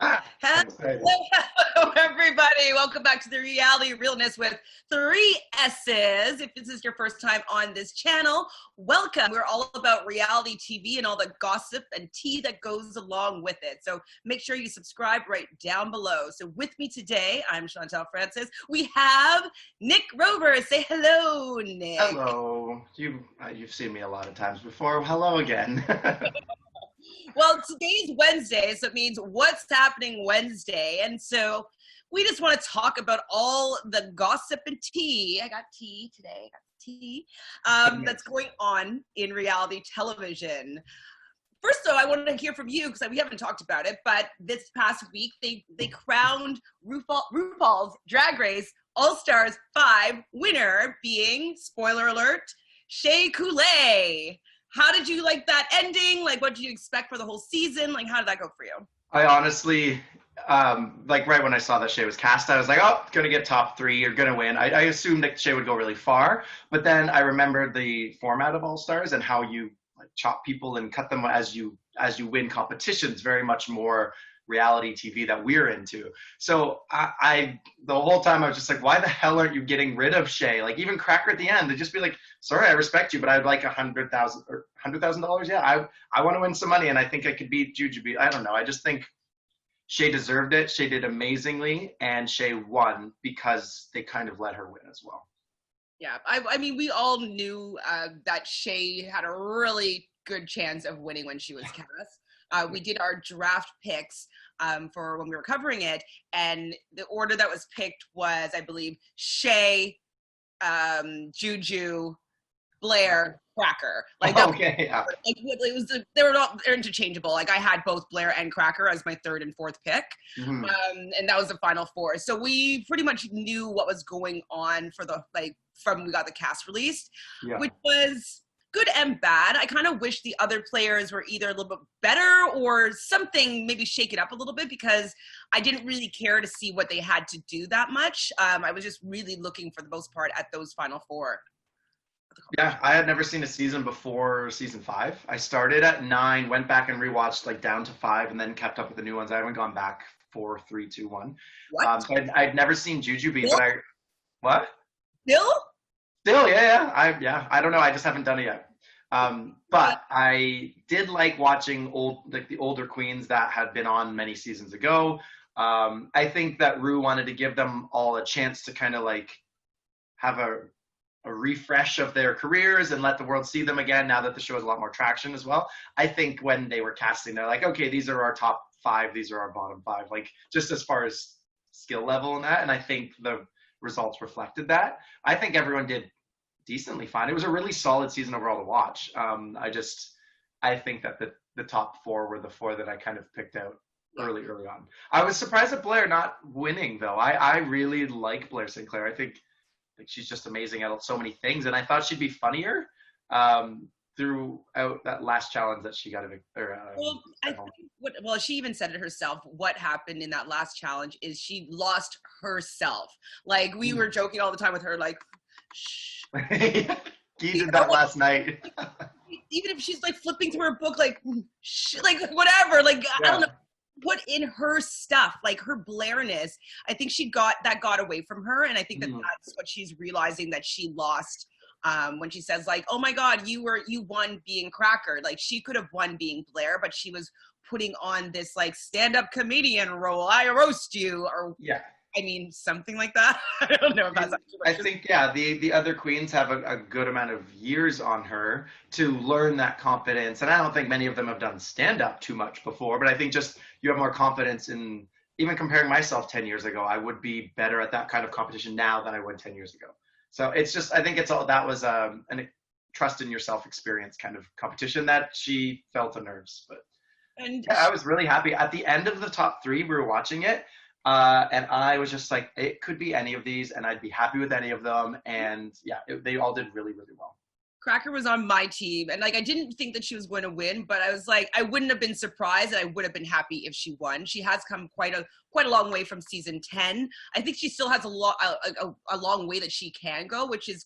Hello, I'm excited. hello, everybody. Welcome back to the Reality Realness with three S's. If this is your first time on this channel, welcome. We're all about reality TV and all the gossip and tea that goes along with it. So make sure you subscribe right down below. So with me today, I'm Chantele Francis. We have Nick Rovers. Say hello, Nick. Hello. You've seen me a lot of times before. Hello again. Well, today's Wednesday, so it means what's happening Wednesday. And so we just want to talk about all the gossip and tea. I got tea today. I got tea that's going on in reality television. First, though, I wanted to hear from you because we haven't talked about it. But this past week, they crowned Rupaul's Drag Race Allstars 5 winner, being, spoiler alert, Shea Coulee. How did you like that ending? Like, what did you expect for the whole season? Like, how did that go for you? I honestly, like right when I saw that Shay was cast, I was like, oh, gonna get top 3, you're gonna win. I assumed that Shay would go really far, but then I remembered the format of All Stars and how you like chop people and cut them as you win competitions, very much more reality TV that we're into. So I the whole time I was just like, why the hell aren't you getting rid of Shay? Like even Cracker at the end, they'd just be like, sorry, I respect you, but I'd like $100,000. Yeah, I want to win some money, and I think I could beat Jujubee. I don't know. I just think Shay deserved it. Shay did amazingly, and Shay won because they kind of let her win as well. Yeah, I mean, we all knew that Shay had a really good chance of winning when she was cast. We did our draft picks for when we were covering it, and the order that was picked was, I believe, Shay, Juju, Blair, Cracker. Like that. Okay, yeah. Like it was they're interchangeable. Like I had both Blair and Cracker as my third and fourth pick, Mm-hmm. and that was the final 4. So we pretty much knew what was going on for the from we got the cast released, Yeah. which was good and bad. I kind of wish the other players were either a little bit better or something, maybe shake it up a little bit, because I didn't really care to see what they had to do that much. I was just really looking for the most part at those final 4. Yeah, I had never seen a season before season 5. I started at 9, went back and rewatched like down to 5, and then kept up with the new ones. I haven't gone back 4, 3, 2, 1. What? So I'd never seen Jujubee, Bill? but what? Bill? Still, I don't know. I just haven't done it yet. But I did like watching the older queens that had been on many seasons ago. I think that Rue wanted to give them all a chance to kind of like have a refresh of their careers and let the world see them again now that the show has a lot more traction as well. I think when they were casting, they're like, okay, these are our top 5, these are our bottom 5, like just as far as skill level and that. And I think the results reflected that. I think everyone did decently fine. It was a really solid season overall to watch. I think that the top 4 were the 4 that I kind of picked out early on. I was surprised at Blair not winning though. I really like Blair Sinclair. I think she's just amazing at so many things, and I thought she'd be funnier throughout that last challenge that she got well, she even said it herself. What happened in that last challenge is she lost herself. Like we were joking all the time with her, like, shh. He did that last night. Even if she's like flipping through her book, like, shh, like whatever, like yeah. I don't know. Put in her stuff, like her Blairness. I think she got away from her, and I think that that's what she's realizing that she lost when she says like, "Oh my God, you won being Cracker." Like she could have won being Blair, but she was putting on this like stand-up comedian role. I roast you, or yeah. I mean, something like that. I don't know if that's actually I think, yeah, the other queens have a good amount of years on her to learn that confidence. And I don't think many of them have done stand-up too much before, but I think just you have more confidence in, even comparing myself 10 years ago, I would be better at that kind of competition now than I would 10 years ago. So it's just, I think that was a trust in yourself experience kind of competition that she felt the nerves. But yeah, I was really happy. At the end of the top 3, we were watching it. And I was just like, it could be any of these, and I'd be happy with any of them. And yeah, they all did really, really well. Cracker was on my team, and like I didn't think that she was going to win, but I was like, I wouldn't have been surprised, and I would have been happy if she won. She has come quite a long way from season 10. I think she still has a long way that she can go, which is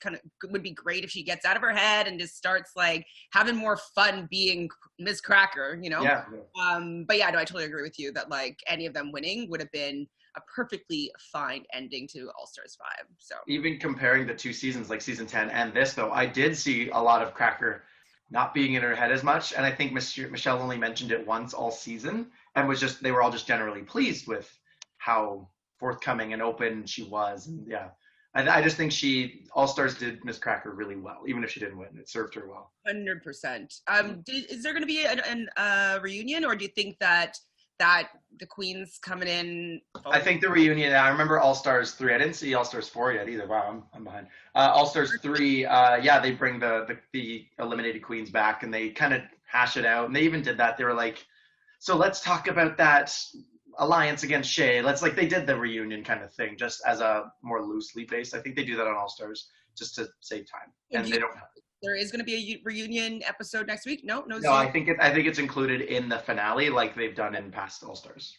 would be great if she gets out of her head and just starts like having more fun being Miss Cracker, you know? Yeah. But yeah, no, I totally agree with you that like any of them winning would have been a perfectly fine ending to Allstars 5. So even comparing the two seasons, like season 10 and this, though, I did see a lot of Cracker not being in her head as much, and I think Michelle only mentioned it once all season, and they were all just generally pleased with how forthcoming and open she was. And yeah, I just think Allstars did Miss Cracker really well, even if she didn't win. It served her well. 100%. Is there going to be a reunion, or do you think that the Queen's coming in? I think the reunion. I remember Allstars 3. I didn't see Allstars 4 yet either. Wow, I'm behind. Allstars 3. Yeah, they bring the eliminated Queens back and they kind of hash it out. And they even did that. They were like, so let's talk about that alliance against Shay. They did the reunion kind of thing, just as a more loosely based. I think they do that on Allstars just to save time. And they don't have. There is going to be a reunion episode next week. No. I think it's included in the finale, like they've done in past Allstars.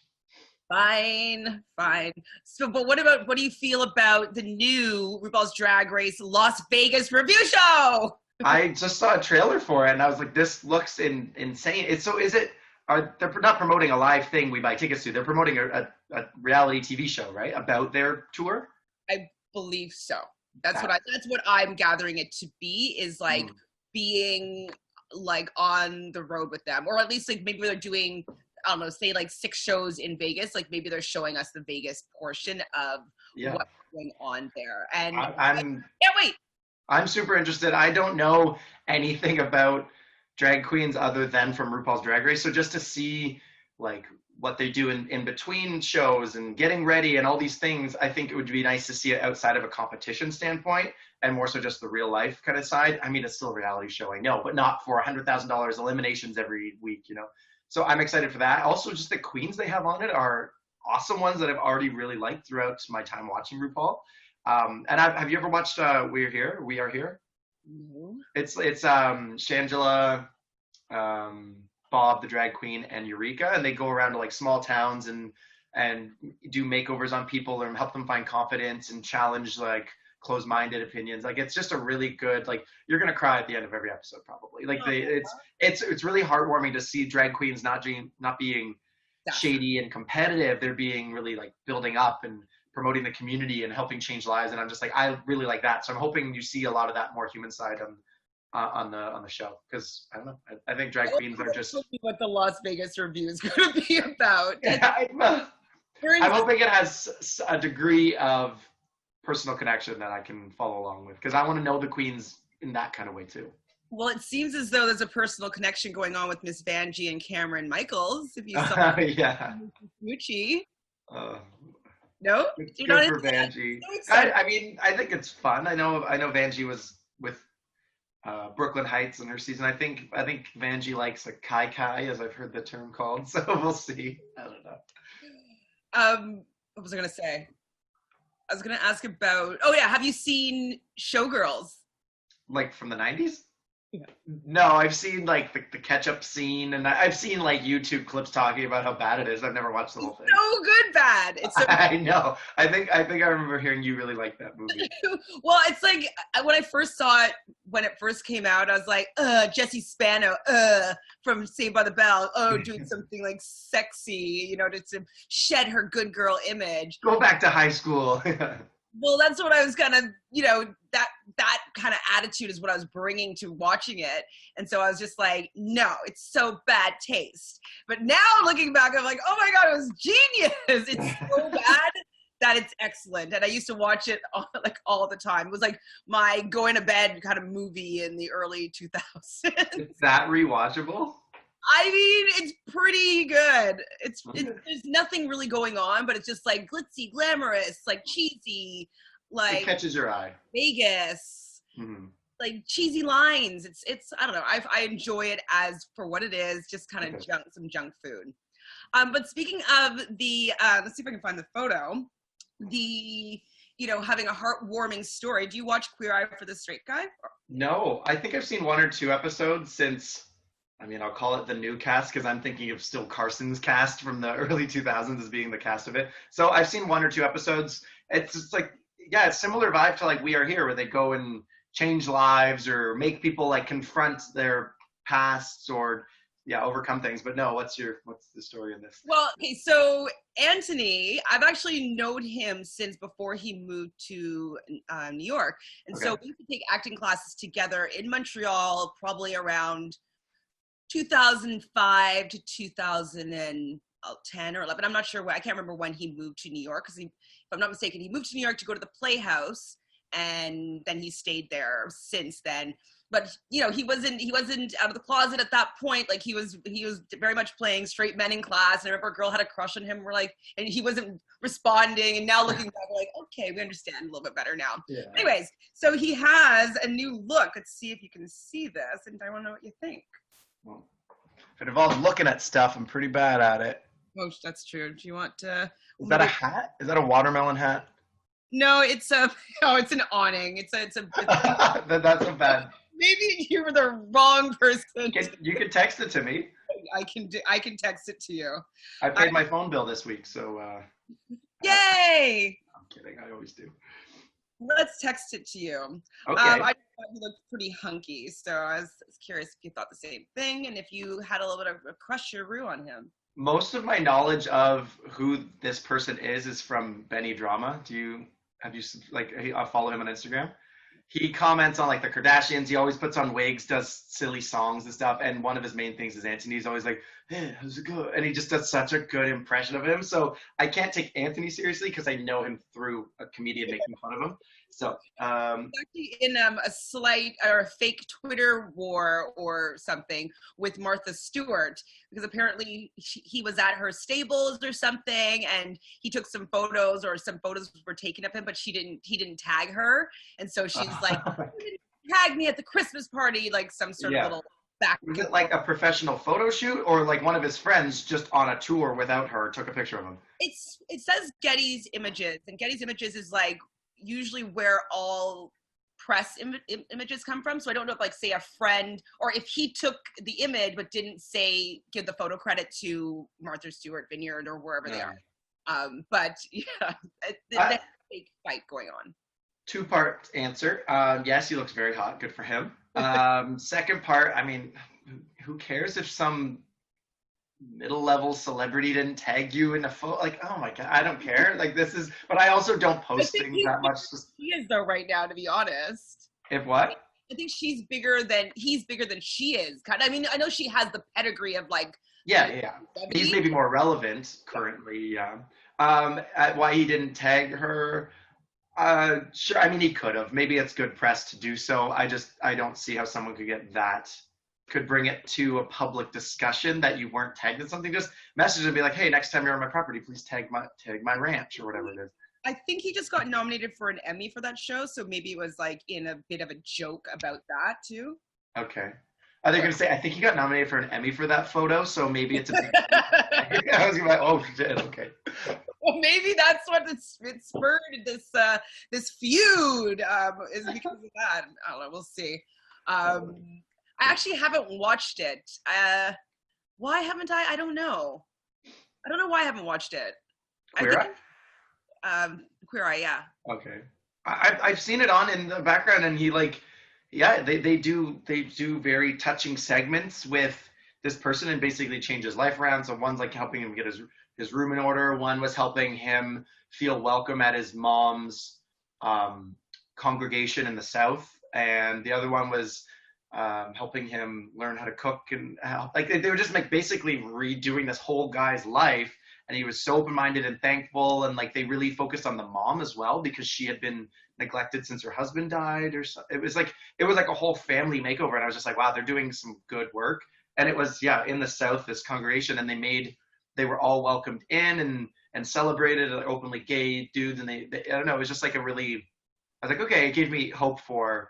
Fine. So, but what do you feel about the new RuPaul's Drag Race Las Vegas review show? I just saw a trailer for it, and I was like, this looks insane. They're not promoting a live thing we buy tickets to. They're promoting a reality TV show, right? About their tour? I believe so. That's what I'm gathering it to be, is like being like on the road with them, or at least like maybe they're doing, I don't know, say like 6 shows in Vegas. Like maybe they're showing us the Vegas portion of what's going on there. And I can't wait. I'm super interested. I don't know anything about drag queens other than from RuPaul's Drag Race. So just to see like what they do in between shows and getting ready and all these things, I think it would be nice to see it outside of a competition standpoint and more so just the real life kind of side. I mean, it's still a reality show, I know, but not for $100,000 eliminations every week, you know? So I'm excited for that. Also, just the queens they have on it are awesome ones that I've already really liked throughout my time watching RuPaul. And have you ever watched We Are Here? No. It's Shangela, Bob the drag queen, and Eureka, and they go around to like small towns and do makeovers on people and help them find confidence and challenge like closed-minded opinions. Like it's just a really good, like you're gonna cry at the end of every episode probably. Like it's really heartwarming to see drag queens not being shady and competitive. They're being really like building up and promoting the community and helping change lives. And I'm just like, I really like that. So I'm hoping you see a lot of that more human side on the show, because I don't know, I think drag queens are just what the Las Vegas review is going to be about. I'm hoping it has a degree of personal connection that I can follow along with, because I want to know the queens in that kind of way too. Well, it seems as though there's a personal connection going on with Miss Vanjie and Cameron Michaels. If you saw Gucci. No, good for Vanjie. I mean, I think it's fun. I know Vanjie was with Brooklyn Heights in her season. I think Vanjie likes a kai, as I've heard the term called. So we'll see. I don't know. What was I gonna say? I was gonna ask about. Oh yeah, have you seen Showgirls? Like from the 90s? Yeah. No, I've seen like the ketchup scene, and I've seen like YouTube clips talking about how bad it is. I've never watched the whole thing. So good, bad. It's so I know. I think I remember hearing you really like that movie. Well, it's like when I first saw it, when it first came out, I was like, Jessie Spano, from Saved by the Bell, doing something like sexy, you know, to shed her good girl image. Go back to high school. Well, that's what I was kind of, you know, that kind of attitude is what I was bringing to watching it. And so I was just like, no, it's so bad taste. But now looking back, I'm like, oh my God, it was genius. It's so bad that it's excellent. And I used to watch it all the time. It was like my going to bed kind of movie in the early 2000s. Is that rewatchable? I mean, it's pretty good. There's nothing really going on, but it's just like glitzy, glamorous, like cheesy, like it catches your eye. Vegas, like cheesy lines. It's I don't know. I enjoy it as for what it is, just kind of some junk food. But speaking of the, let's see if I can find the photo. The having a heartwarming story. Do you watch Queer Eye for the Straight Guy? No, I think I've seen 1 or 2 episodes since, I mean, I'll call it the new cast because I'm thinking of still Carson's cast from the early 2000s as being the cast of it. So I've seen 1 or 2 episodes. It's just like, yeah, it's similar vibe to like We Are Here, where they go and change lives or make people like confront their pasts or overcome things. But no, what's the story in this? Well, okay, so Anthony, I've actually known him since before he moved to New York. And so we used to take acting classes together in Montreal, probably around 2005 to 2010 or 11. I'm not sure I can't remember when he moved to New York, because if I'm not mistaken, he moved to New York to go to the Playhouse, and then he stayed there since then. But he wasn't out of the closet at that point. Like he was very much playing straight men in class. And I remember a girl had a crush on him. We're like, and he wasn't responding. And now looking back, we're like, okay, we understand a little bit better now. Yeah. Anyways, so he has a new look. Let's see if you can see this, and I want to know what you think. Well, if it involves looking at stuff, I'm pretty bad at it. Oh, that's true. Do you want to? Is that a hat? Is that a watermelon hat? No, it's an awning. It's a That's a bad. Maybe you were the wrong person. You can text it to me. I can text it to you. I paid my phone bill this week, so. Yay! I'm kidding. I always do. Let's text it to you. Okay. I thought you looked pretty hunky, so I was curious if you thought the same thing and if you had a little bit of a crusheroo on him. Most of my knowledge of who this person is from Benny Drama. Have you I follow him on Instagram? He comments on like the Kardashians. He always puts on wigs, does silly songs and stuff. And one of his main things is Anthony. He's always like, hey, how's it going? And he just does such a good impression of him. So I can't take Anthony seriously because I know him through a comedian making fun of him. So actually in a slight or a fake Twitter war or something with Martha Stewart, because apparently he was at her stables or something, and he took some photos, or some photos were taken of him, but he didn't tag her, and so she's like, you didn't tag me at the Christmas party, like some sort of little back. Was it like a professional photo shoot, or like one of his friends just on a tour without her took a picture of him? It says Getty's Images, and Getty's Images is like usually where all press images come from. So I don't know if, like, say a friend, or if he took the image but didn't give the photo credit to Martha Stewart Vineyard or wherever they are. But yeah, there's a big fight going on. 2-part answer. Yes, he looks very hot. Good for him. Second part, I mean, who cares if some middle-level celebrity didn't tag you in a photo? Like, oh my god, I don't care. Like, but I also don't post things that much. He is though right now, to be honest. If what? I think he's bigger than she is. I mean, I know she has the pedigree of like. Yeah. He's maybe more relevant currently. Yeah. Why he didn't tag her? Sure. I mean, he could have. Maybe it's good press to do so. I don't see how someone could bring it to a public discussion that you weren't tagged in something. Just message and be like, hey, next time you're on my property, please tag my ranch or whatever it is. I think he just got nominated for an Emmy for that show, so maybe it was like in a bit of a joke about that too. Okay. Are they going to say, I think he got nominated for an Emmy for that photo, so maybe it's a big I was going to be like, oh shit, okay. Well, maybe that's what it spurred this feud, is because of that. I don't know, we'll see. I actually haven't watched it. Why haven't I? I don't know. I don't know why I haven't watched it. Queer Eye? Queer Eye, yeah. Okay. I've seen it on in the background, and he they do very touching segments with this person and basically change his life around. So one's like helping him get his room in order. One was helping him feel welcome at his mom's congregation in the South, and the other one was helping him learn how to cook, and they were just basically redoing this whole guy's life. And he was so open-minded and thankful, and like they really focused on the mom as well, because she had been neglected since her husband died, or so. It was like a whole family makeover, and I was just like, wow, they're doing some good work. And it was in the South, this congregation, and they were all welcomed in and celebrated, openly gay dudes, and they I don't know, it was just like I was like, okay, it gave me hope for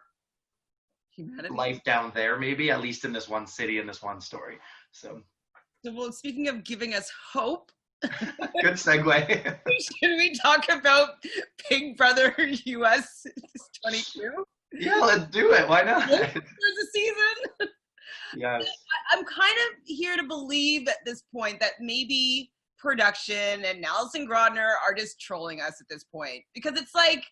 humanity, life down there, maybe at least in this one city, in this one story. So well, speaking of giving us hope, Good segue. Should we talk about Big Brother US 22? Yeah, let's do it. Why not? There's a season. Yes. I'm kind of here to believe at this point that maybe production and Alison Grodner are just trolling us at this point, because it's like,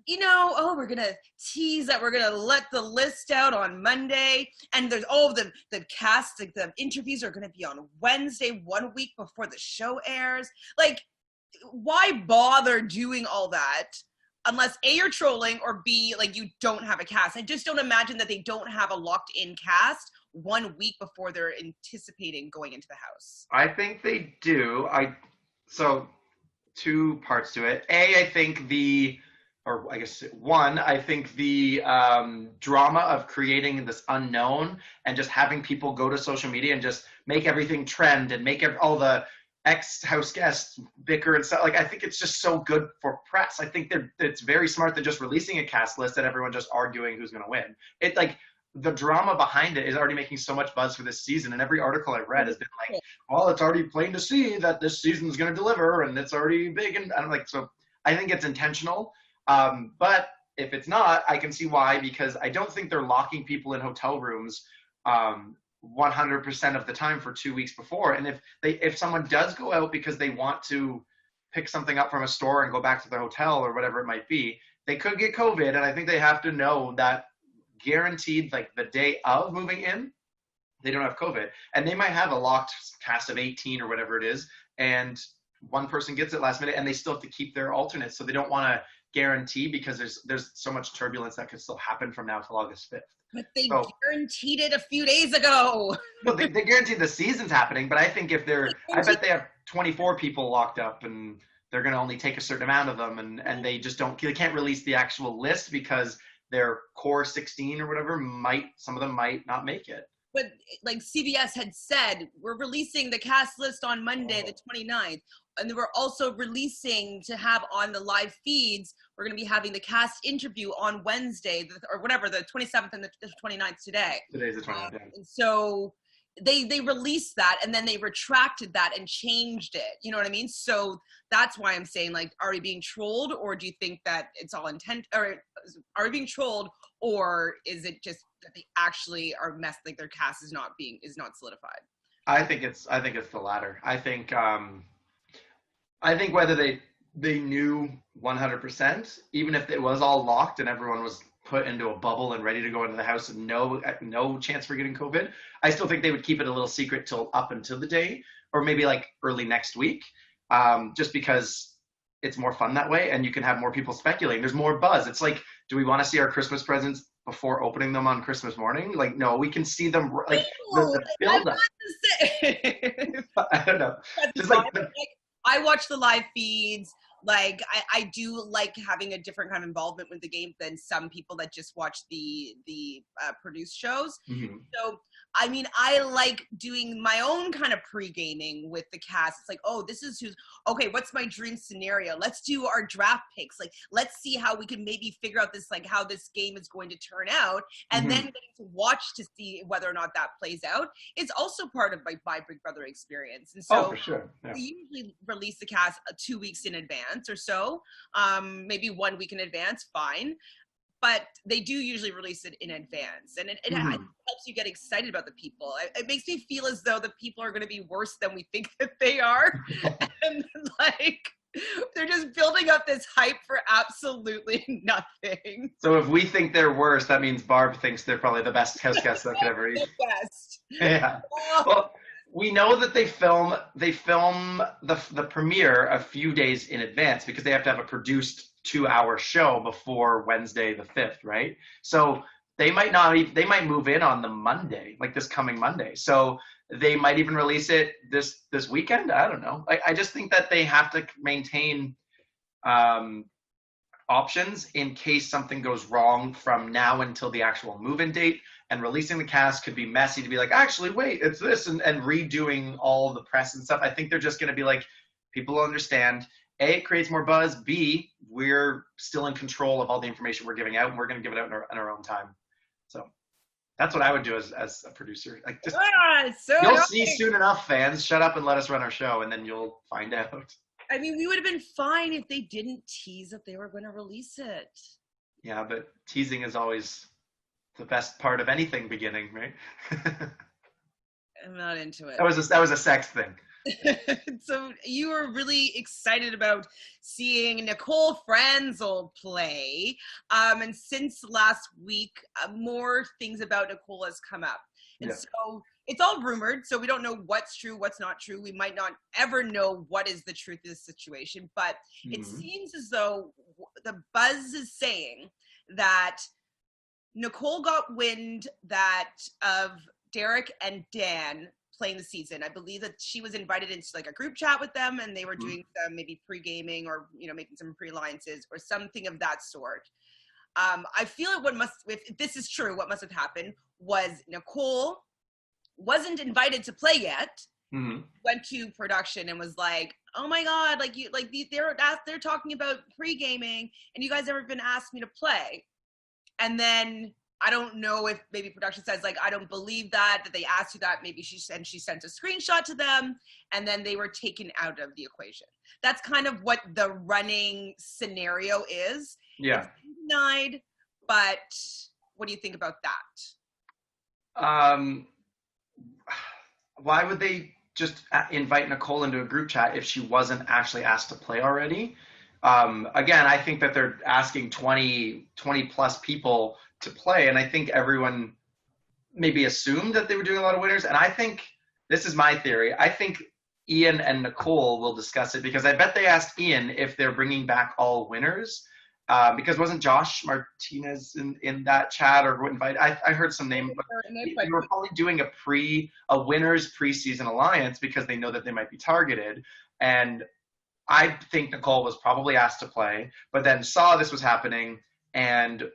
we're gonna tease that we're gonna let the list out on Monday, and there's the cast, like the interviews are gonna be on Wednesday, 1 week before the show airs. Like, why bother doing all that unless A, you're trolling, or B, like, you don't have a cast? I just don't imagine that they don't have a locked in cast 1 week before they're anticipating going into the house. I think they do. So 2 parts to it. I think the drama of creating this unknown and just having people go to social media and just make everything trend and make all the ex-house guests bicker and stuff. Like, I think it's just so good for press. I think it's very smart than just releasing a cast list and everyone just arguing who's going to win. The drama behind it is already making so much buzz for this season, and every article I've read has been like, well, it's already plain to see that this season's going to deliver, and it's already big, and I'm like, so I think it's intentional. But if it's not, I can see why, because I don't think they're locking people in hotel rooms 100% of the time for 2 weeks before. And if someone does go out because they want to pick something up from a store and go back to their hotel or whatever it might be, they could get COVID. And I think they have to know that guaranteed, like the day of moving in, they don't have COVID. And they might have a locked cast of 18 or whatever it is, and one person gets it last minute, and they still have to keep their alternates. So they don't want to guarantee, because there's so much turbulence that could still happen from now till August 5th. But they guaranteed it a few days ago. No, they guaranteed the season's happening, but I think I bet they have 24 people locked up, and they're going to only take a certain amount of them, and they can't release the actual list because their core 16 or whatever some of them might not make it. But like CBS had said, we're releasing the cast list on Monday, the 29th. And we're also releasing to have on the live feeds, we're going to be having the cast interview on Wednesday, or whatever, the 27th and the 29th today. Today's the 29th. And so they released that, and then they retracted that and changed it. You know what I mean? So that's why I'm saying, like, are we being trolled, or do you think that it's all intent, or are we being trolled, or is it just that they actually are like their cast is not solidified? I think it's the latter. I think whether they knew 100%, even if it was all locked and everyone was put into a bubble and ready to go into the house and no chance for getting COVID, I still think they would keep it a little secret till up until the day, or maybe like early next week, just because it's more fun that way, and you can have more people speculating. There's more buzz. It's like, do we want to see our Christmas presents before opening them on Christmas morning? Like, no, we can see them like the build up. I don't know. Just like I watch the live feeds. Like, I do like having a different kind of involvement with the game than some people that just watch the produced shows. Mm-hmm. So, I mean, I like doing my own kind of pre-gaming with the cast. It's like, oh, this is okay, what's my dream scenario? Let's do our draft picks. Like, let's see how we can maybe figure out this, like, how this game is going to turn out. And then getting to watch to see whether or not that plays out is also part of my Big Brother experience. And so for sure. Yeah. We usually release the cast 2 weeks in advance or so, maybe 1 week in advance, fine. But they do usually release it in advance, and it helps you get excited about the people. It makes me feel as though the people are going to be worse than we think that they are, and like they're just building up this hype for absolutely nothing. So if we think they're worse, that means Barb thinks they're probably the best house guests that could ever eat. The best. Yeah. Well, we know that they film the premiere a few days in advance, because they have to have a produced 2-hour show before Wednesday the 5th, right? So they might move in on the Monday, like this coming Monday. So they might even release it this weekend. I don't know. I just think that they have to maintain options in case something goes wrong from now until the actual move-in date. And releasing the cast could be messy to be like, actually, wait, it's this, and redoing all the press and stuff. I think they're just going to be like, people will understand. A, it creates more buzz. B, we're still in control of all the information we're giving out, and we're going to give it out in our own time. So That's what I would do as a producer. Like, just It's so you'll annoying. see soon enough, fans. Shut up and let us run our show, and then you'll find out. I mean, we would have been fine if they didn't tease that they were going to release it. Yeah, but teasing is always the best part of anything beginning, right? I'm not into it. That was a sex thing. So you were really excited about seeing Nicole Franzel play. And since last week, more things about Nicole has come up. And so it's all rumored, so we don't know what's true, what's not true. We might not ever know what is the truth of the situation, but it seems as though the buzz is saying that Nicole got wind that of Derek and Dan playing the season. I believe that she was invited into like a group chat with them, and they were doing some maybe pre-gaming or making some pre-alliances or something of that sort. I feel like if this is true, what must have happened was Nicole wasn't invited to play yet. Went to production and was like, "Oh my God, they're talking about pre-gaming, and you guys never been asked me to play." And then I don't know if maybe production says like, "I don't believe that they asked you that." Maybe she sent a screenshot to them, and then they were taken out of the equation. That's kind of what the running scenario is. Yeah. It's denied, but what do you think about that? Why would they just invite Nicole into a group chat if she wasn't actually asked to play already? Again, I think that they're asking 20 plus people to play, and I think everyone maybe assumed that they were doing a lot of winners. And I think, this is my theory, I think Ian and Nicole will discuss it, because I bet they asked Ian if they're bringing back all winners. Because wasn't Josh Martinez in that chat or invited? I heard some name. They were probably doing a winners preseason alliance because they know that they might be targeted. And I think Nicole was probably asked to play, but then saw this was happening and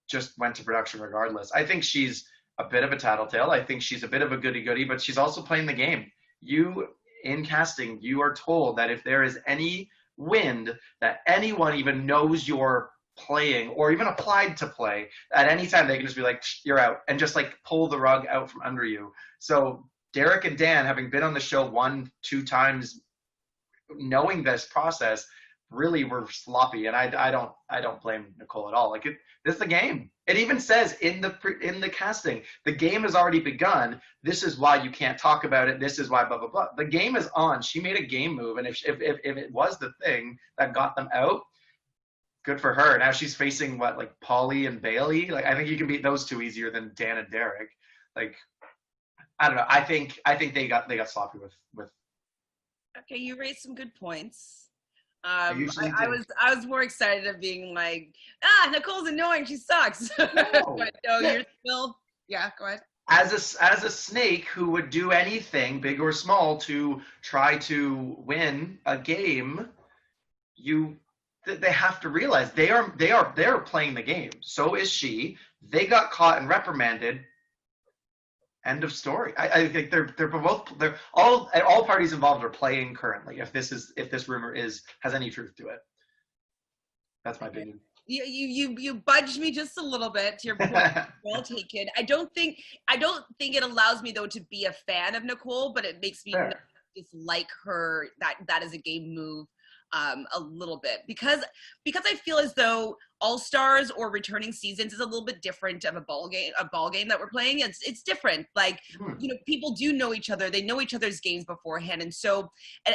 just went to production regardless. I think she's a bit of a tattletale. I think she's a bit of a goody-goody, but she's also playing the game. In casting, you are told that if there is any wind that anyone even knows you're playing or even applied to play, at any time they can just be like, "You're out," and just like pull the rug out from under you. So Derek and Dan, having been on the show 1-2 times, knowing this process, really were sloppy, and I don't blame Nicole at all. Like, this is the game. It even says in the casting, the game has already begun. This is why you can't talk about it. This is why blah blah blah. The game is on. She made a game move, and if it was the thing that got them out, good for her. Now she's facing like Polly and Bailey. Like, I think you can beat those two easier than Dan and Derek. Like, I don't know. I think they got sloppy with. Okay, you raised some good points. I was more excited of being like, Nicole's annoying, she sucks. No. But no, you're still, yeah, go ahead. As a snake who would do anything, big or small, to try to win a game, they have to realize they are playing the game. So is she. They got caught and reprimanded. End of story. I think all parties involved are playing currently. If this rumor has any truth to it, that's my opinion. You budged me just a little bit to your point. Well taken. I don't think it allows me though to be a fan of Nicole, but it makes me dislike her. That is a game move. A little bit because I feel as though Allstars or returning seasons is a little bit different of a ball game that we're playing. It's different. Like, people do know each other. They know each other's games beforehand. And so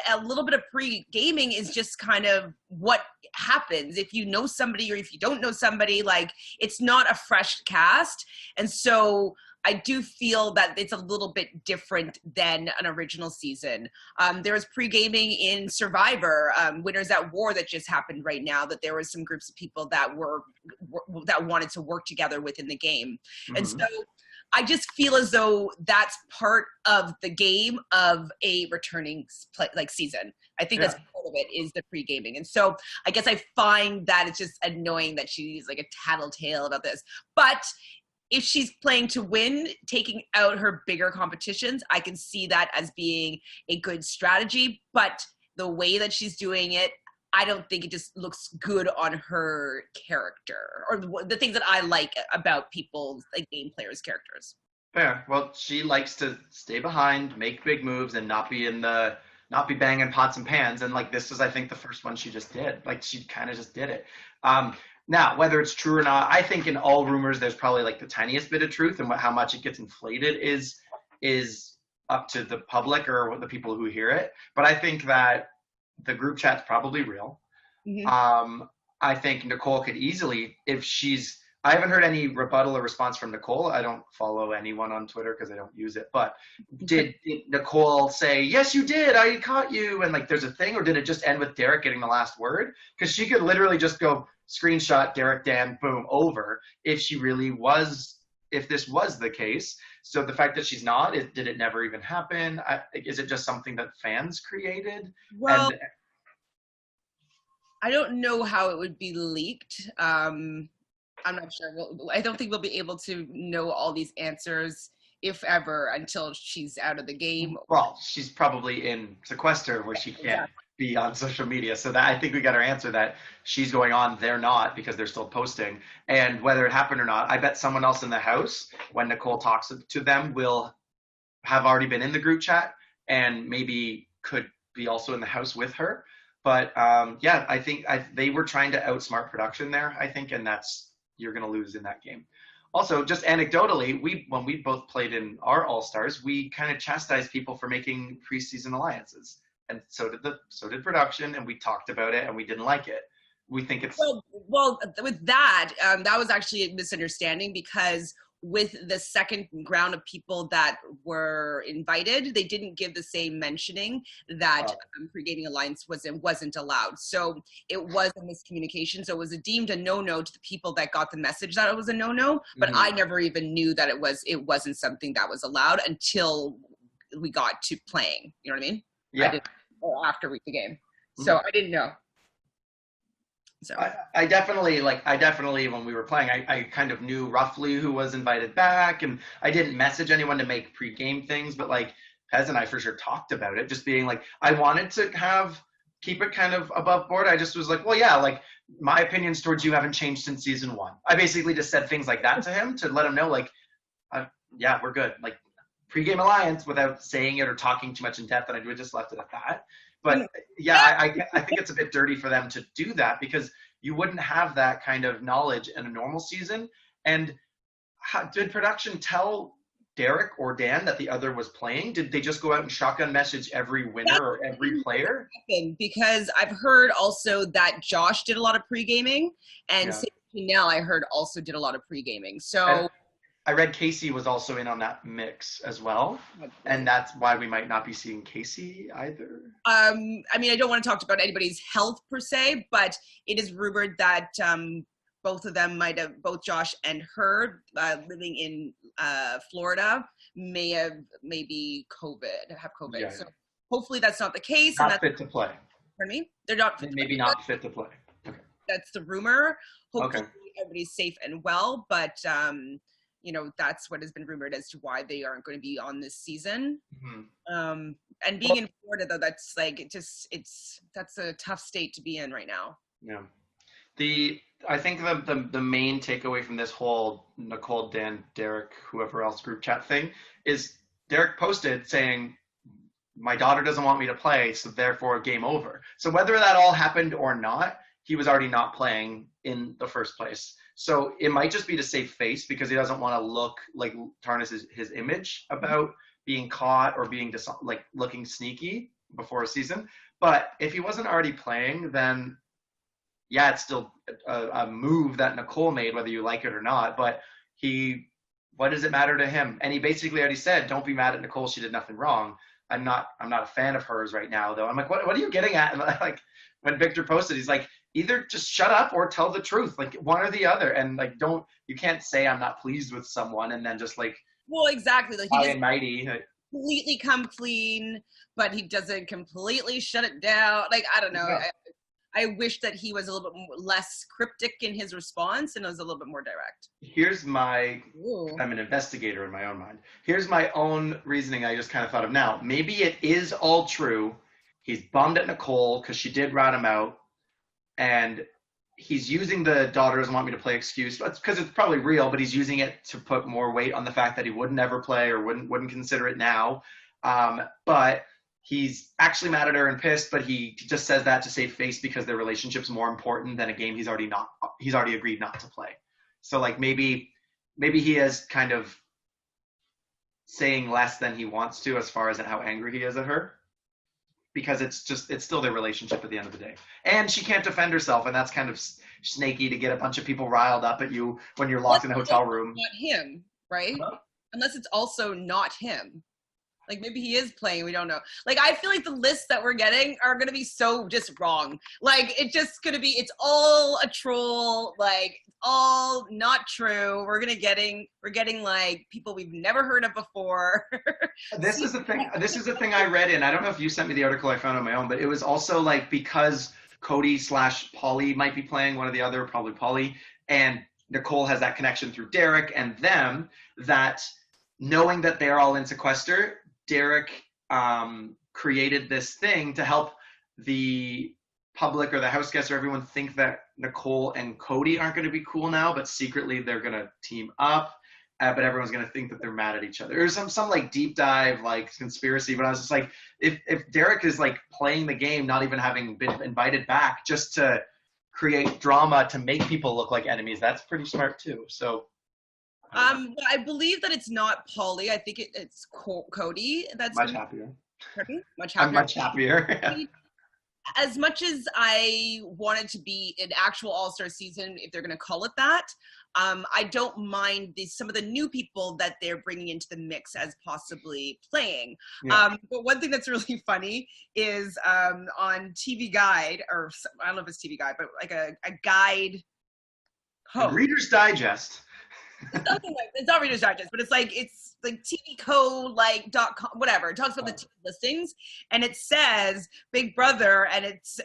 a little bit of pre-gaming is just kind of what happens if you know somebody or if you don't know somebody. Like, it's not a fresh cast. And so I do feel that it's a little bit different than an original season. There was pre-gaming in Survivor, Winners at War, that just happened right now, that there was some groups of people that wanted to work together within the game. And so I just feel as though that's part of the game of a returning season. I think that's part of it, is the pre-gaming. And so I guess I find that it's just annoying that she's like a tattletale about this. But if she's playing to win, taking out her bigger competitions, I can see that as being a good strategy. But the way that she's doing it, I don't think it just looks good on her character or the things that I like about people, like game players' characters. Fair. Well, she likes to stay behind, make big moves, and not be banging pots and pans. And like this was, I think, the first one she just did. Like she kind of just did it. Now, whether it's true or not, I think in all rumors there's probably like the tiniest bit of truth, and how much it gets inflated is up to the public or the people who hear it. But I think that the group chat's probably real. Mm-hmm. I think Nicole could easily, if she's I haven't heard any rebuttal or response from Nicole. I don't follow anyone on Twitter because I don't use it. But did Nicole say, yes, you did, I caught you, and like there's a thing, or did it just end with Derek getting the last word? Because she could literally just go screenshot Derek, Dan, boom, over if she really was, if this was the case. So the fact that she's not, did it never even happen? Is it just something that fans created? Well, I don't know how it would be leaked. I'm not sure. I don't think we'll be able to know all these answers, if ever, until she's out of the game. Well, she's probably in sequester where she can't be on social media. So that I think we got our answer that she's going on, they're not, because they're still posting. And whether it happened or not, I bet someone else in the house, when Nicole talks to them, will have already been in the group chat and maybe could be also in the house with her. But yeah, I think they were trying to outsmart production there, I think, and you're going to lose in that game. Also, just anecdotally, when we both played in our All-Stars, we kind of chastised people for making preseason alliances. And so did production, and we talked about it, and we didn't like it. We think it's... Well, with that, that was actually a misunderstanding, because with the second round of people that were invited, they didn't give the same mentioning that pre-gaming alliance wasn't allowed. So it was a miscommunication. So it was deemed a no-no to the people that got the message that it was a no-no, but I never even knew that it wasn't something that was allowed until we got to playing. You know what I mean? Yeah. Or after the game. So I didn't know. So I definitely, when we were playing, I kind of knew roughly who was invited back, and I didn't message anyone to make pre-game things, but like Pez and I for sure talked about it, just being like, I wanted to keep it kind of above board. I just was like, well, yeah, like my opinions towards you haven't changed since season 1. I basically just said things like that to him to let him know, like, yeah, we're good. Like pre-game alliance, without saying it or talking too much in depth, and I just left it at that. But yeah, I think it's a bit dirty for them to do that, because you wouldn't have that kind of knowledge in a normal season. And did production tell Derek or Dan that the other was playing? Did they just go out and shotgun message every winner or every player? Because I've heard also that Josh did a lot of pre-gaming, and Chanel, I heard, also did a lot of pre-gaming. So I read Casey was also in on that mix as well, and that's why we might not be seeing Casey either. I mean, I don't want to talk about anybody's health per se, but it is rumored that both of them both Josh and her, living in Florida, have COVID. Yeah, so hopefully that's not the case. Not fit to play. Pardon me? They're not fit maybe not fit to play. Okay. That's the rumor. Hopefully everybody's safe and well, but that's what has been rumored as to why they aren't going to be on this season. And being in Florida, though, that's like that's a tough state to be in right now. Yeah. I think the main takeaway from this whole Nicole, Dan, Derek, whoever else group chat thing is Derek posted saying, my daughter doesn't want me to play, so therefore game over. So whether that all happened or not, he was already not playing in the first place. So it might just be to save face, because he doesn't want to look like tarnish his image about being caught or being looking sneaky before a season. But if he wasn't already playing, then yeah, it's still a move that Nicole made, whether you like it or not. But what does it matter to him? And he basically already said, don't be mad at Nicole, she did nothing wrong. I'm not a fan of hers right now, though. I'm like, what are you getting at? And like when Victor posted, he's like, either just shut up or tell the truth, like one or the other. And like, you can't say I'm not pleased with someone and then just like, well, exactly, like he high and mighty completely come clean, but he doesn't completely shut it down. Like, I don't know. Yeah. I wish that he was a little bit less cryptic in his response and was a little bit more direct. I'm an investigator in my own mind. Here's my own reasoning I just kind of thought of now. Maybe it is all true. He's bummed at Nicole because she did rat him out. and he's using the daughter doesn't want me to play excuse. It's because it's probably real, but he's using it to put more weight on the fact that he would never play or wouldn't consider it now. But he's actually mad at her and pissed, but he just says that to save face because their relationship's more important than a game he's already agreed not to play. So like maybe he is kind of saying less than he wants to as far as how angry he is at her, because it's still their relationship at the end of the day. And she can't defend herself, and that's kind of snaky to get a bunch of people riled up at you when you're locked in a hotel room. Not him, right? Huh? Unless it's also not him. Like maybe he is playing, we don't know. Like I feel like the lists that we're getting are gonna be so just wrong. Like it's all a troll, like all not true. We're getting like people we've never heard of before. This is the thing I read in. I don't know if you sent me the article I found on my own, but it was also like because Cody/Polly might be playing, one or the other, probably Polly, and Nicole has that connection through Derek and them, that knowing that they're all in sequester, Derek created this thing to help the public or the house guests or everyone think that Nicole and Cody aren't going to be cool now, but secretly they're going to team up, but everyone's going to think that they're mad at each other. There's some like deep dive like conspiracy, but I was just like, if Derek is like playing the game, not even having been invited back just to create drama to make people look like enemies, that's pretty smart too. So I believe that it's not Polly. I think it's Cody. That's much happier. Much happier. I'm much happier. As much as I wanted to be an actual All-Star season, if they're going to call it that, I don't mind some of the new people that they're bringing into the mix as possibly playing. Yeah. But one thing that's really funny is on TV Guide, or I don't know if it's TV Guide, but like a guide host. Reader's Digest. It's something like, it's not Reader's Digest, but it's like TV Code, like .com, whatever. It talks about the TV listings, and it says Big Brother, and it's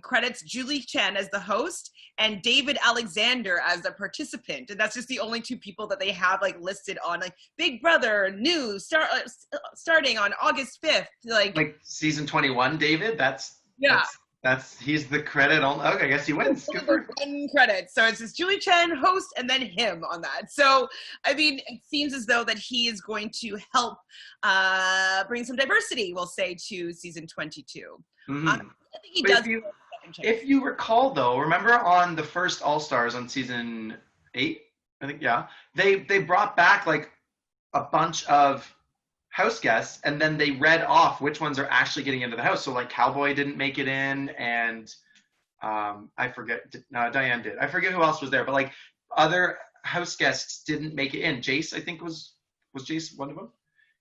credits Julie Chen as the host and David Alexander as the participant, and that's just the only two people that they have like listed on like Big Brother news starting on August 5th, like season 21. David, yeah. He's the credit on. Okay, I guess he wins. Good for one credit. So it's just Julie Chen, host, and then him on that. So, I mean, it seems as though that he is going to help bring some diversity, we'll say, to season 22. Mm-hmm. I think he does. If you recall, though, remember on the first All-Stars on season 8, I think, yeah, they brought back like a bunch of house guests, and then they read off which ones are actually getting into the house. So like Cowboy didn't make it in, and I forget, Diane did. I forget who else was there, but like other house guests didn't make it in. Jace, I think was Jace one of them?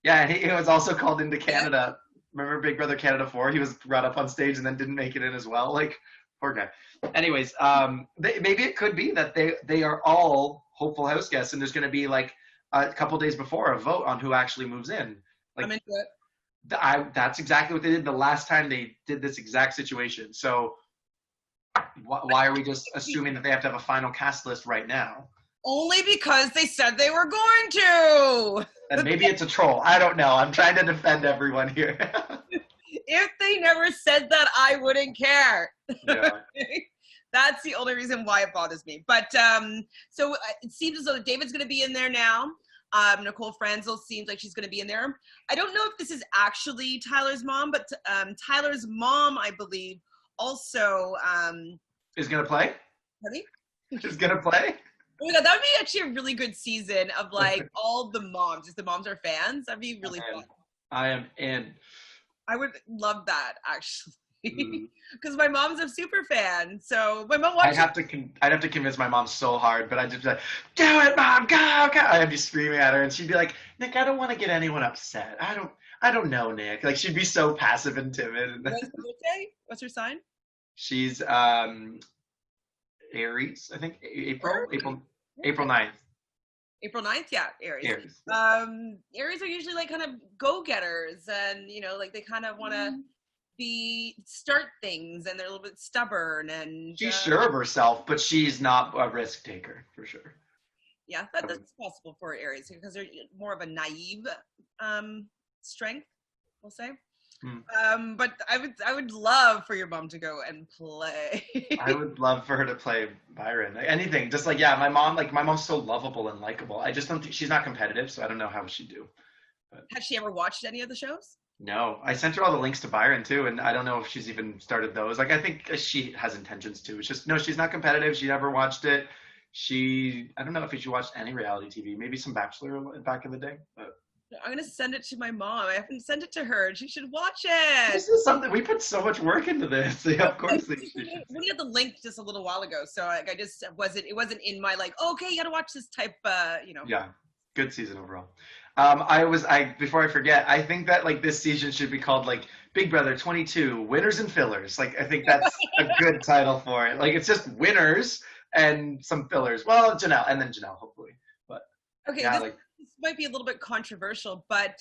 Yeah, and he was also called into Canada. Remember Big Brother Canada 4? He was brought up on stage and then didn't make it in as well. Like, poor guy. Anyways, maybe it could be that they are all hopeful house guests, and there's going to be like a couple days before a vote on who actually moves in. Like, I'm into it. That's exactly what they did the last time they did this exact situation. So why are we just assuming that they have to have a final cast list right now? Only because they said they were going to. And maybe it's a troll. I don't know. I'm trying to defend everyone here. If they never said that, I wouldn't care. Yeah. That's the only reason why it bothers me. But so it seems as though David's going to be in there now. Nicole Franzel seems like she's going to be in there. I don't know if this is actually Tyler's mom, but Tyler's mom, I believe, also is going to play? Ready? Is going to play? Oh my God, that would be actually a really good season of like all the moms. If the moms are fans, that'd be really fun. I am in. I would love that actually. Because my mom's a super fan, so my mom watches. I'd have to convince my mom so hard, but I'd just be like, "Do it, mom, go!" I'd be screaming at her, and she'd be like, "Nick, I don't want to get anyone upset. I don't know, Nick." Like she'd be so passive and timid. What's her birthday? What's her sign? She's Aries, I think. April 9th. April 9th, yeah, Aries. Aries are usually like kind of go-getters, and like they kind of want to start things, and they're a little bit stubborn, and she's sure of herself, but she's not a risk taker for sure. Yeah, that's possible for Aries because they're more of a naive strength, we'll say. But I would love for your mom to go and play. I would love for her to play Byron. Anything. Just like, yeah, my mom's so lovable and likable. I just don't think she's not competitive, so I don't know how she'd do. But Has she ever watched any of the shows? no, I sent her all the links to Byron too, and I don't know if she's even started those. Like, I think she has intentions to. It's just, no, she's not competitive. She never watched it. I don't know if she watched any reality TV, maybe some Bachelor back in the day. But I'm gonna send it to my mom. I haven't sent it to her. She should watch it. this is something we put so much work into this. Yeah, of course. We had the link just a little while ago, so like it wasn't in my like, okay, you gotta watch this type, Yeah, good season overall. Before I forget, I think that like this season should be called like Big Brother 22 Winners and Fillers. Like, I think that's a good title for it. Like, it's just winners and some fillers. Well, Janelle, hopefully. But okay, yeah, this might be a little bit controversial, but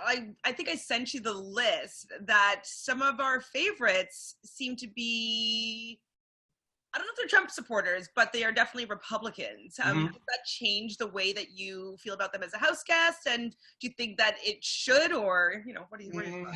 I think I sent you the list that some of our favorites seem to be, I don't know if they're Trump supporters, but they are definitely Republicans. Does that change the way that you feel about them as a house guest? And do you think that it should, or, what do you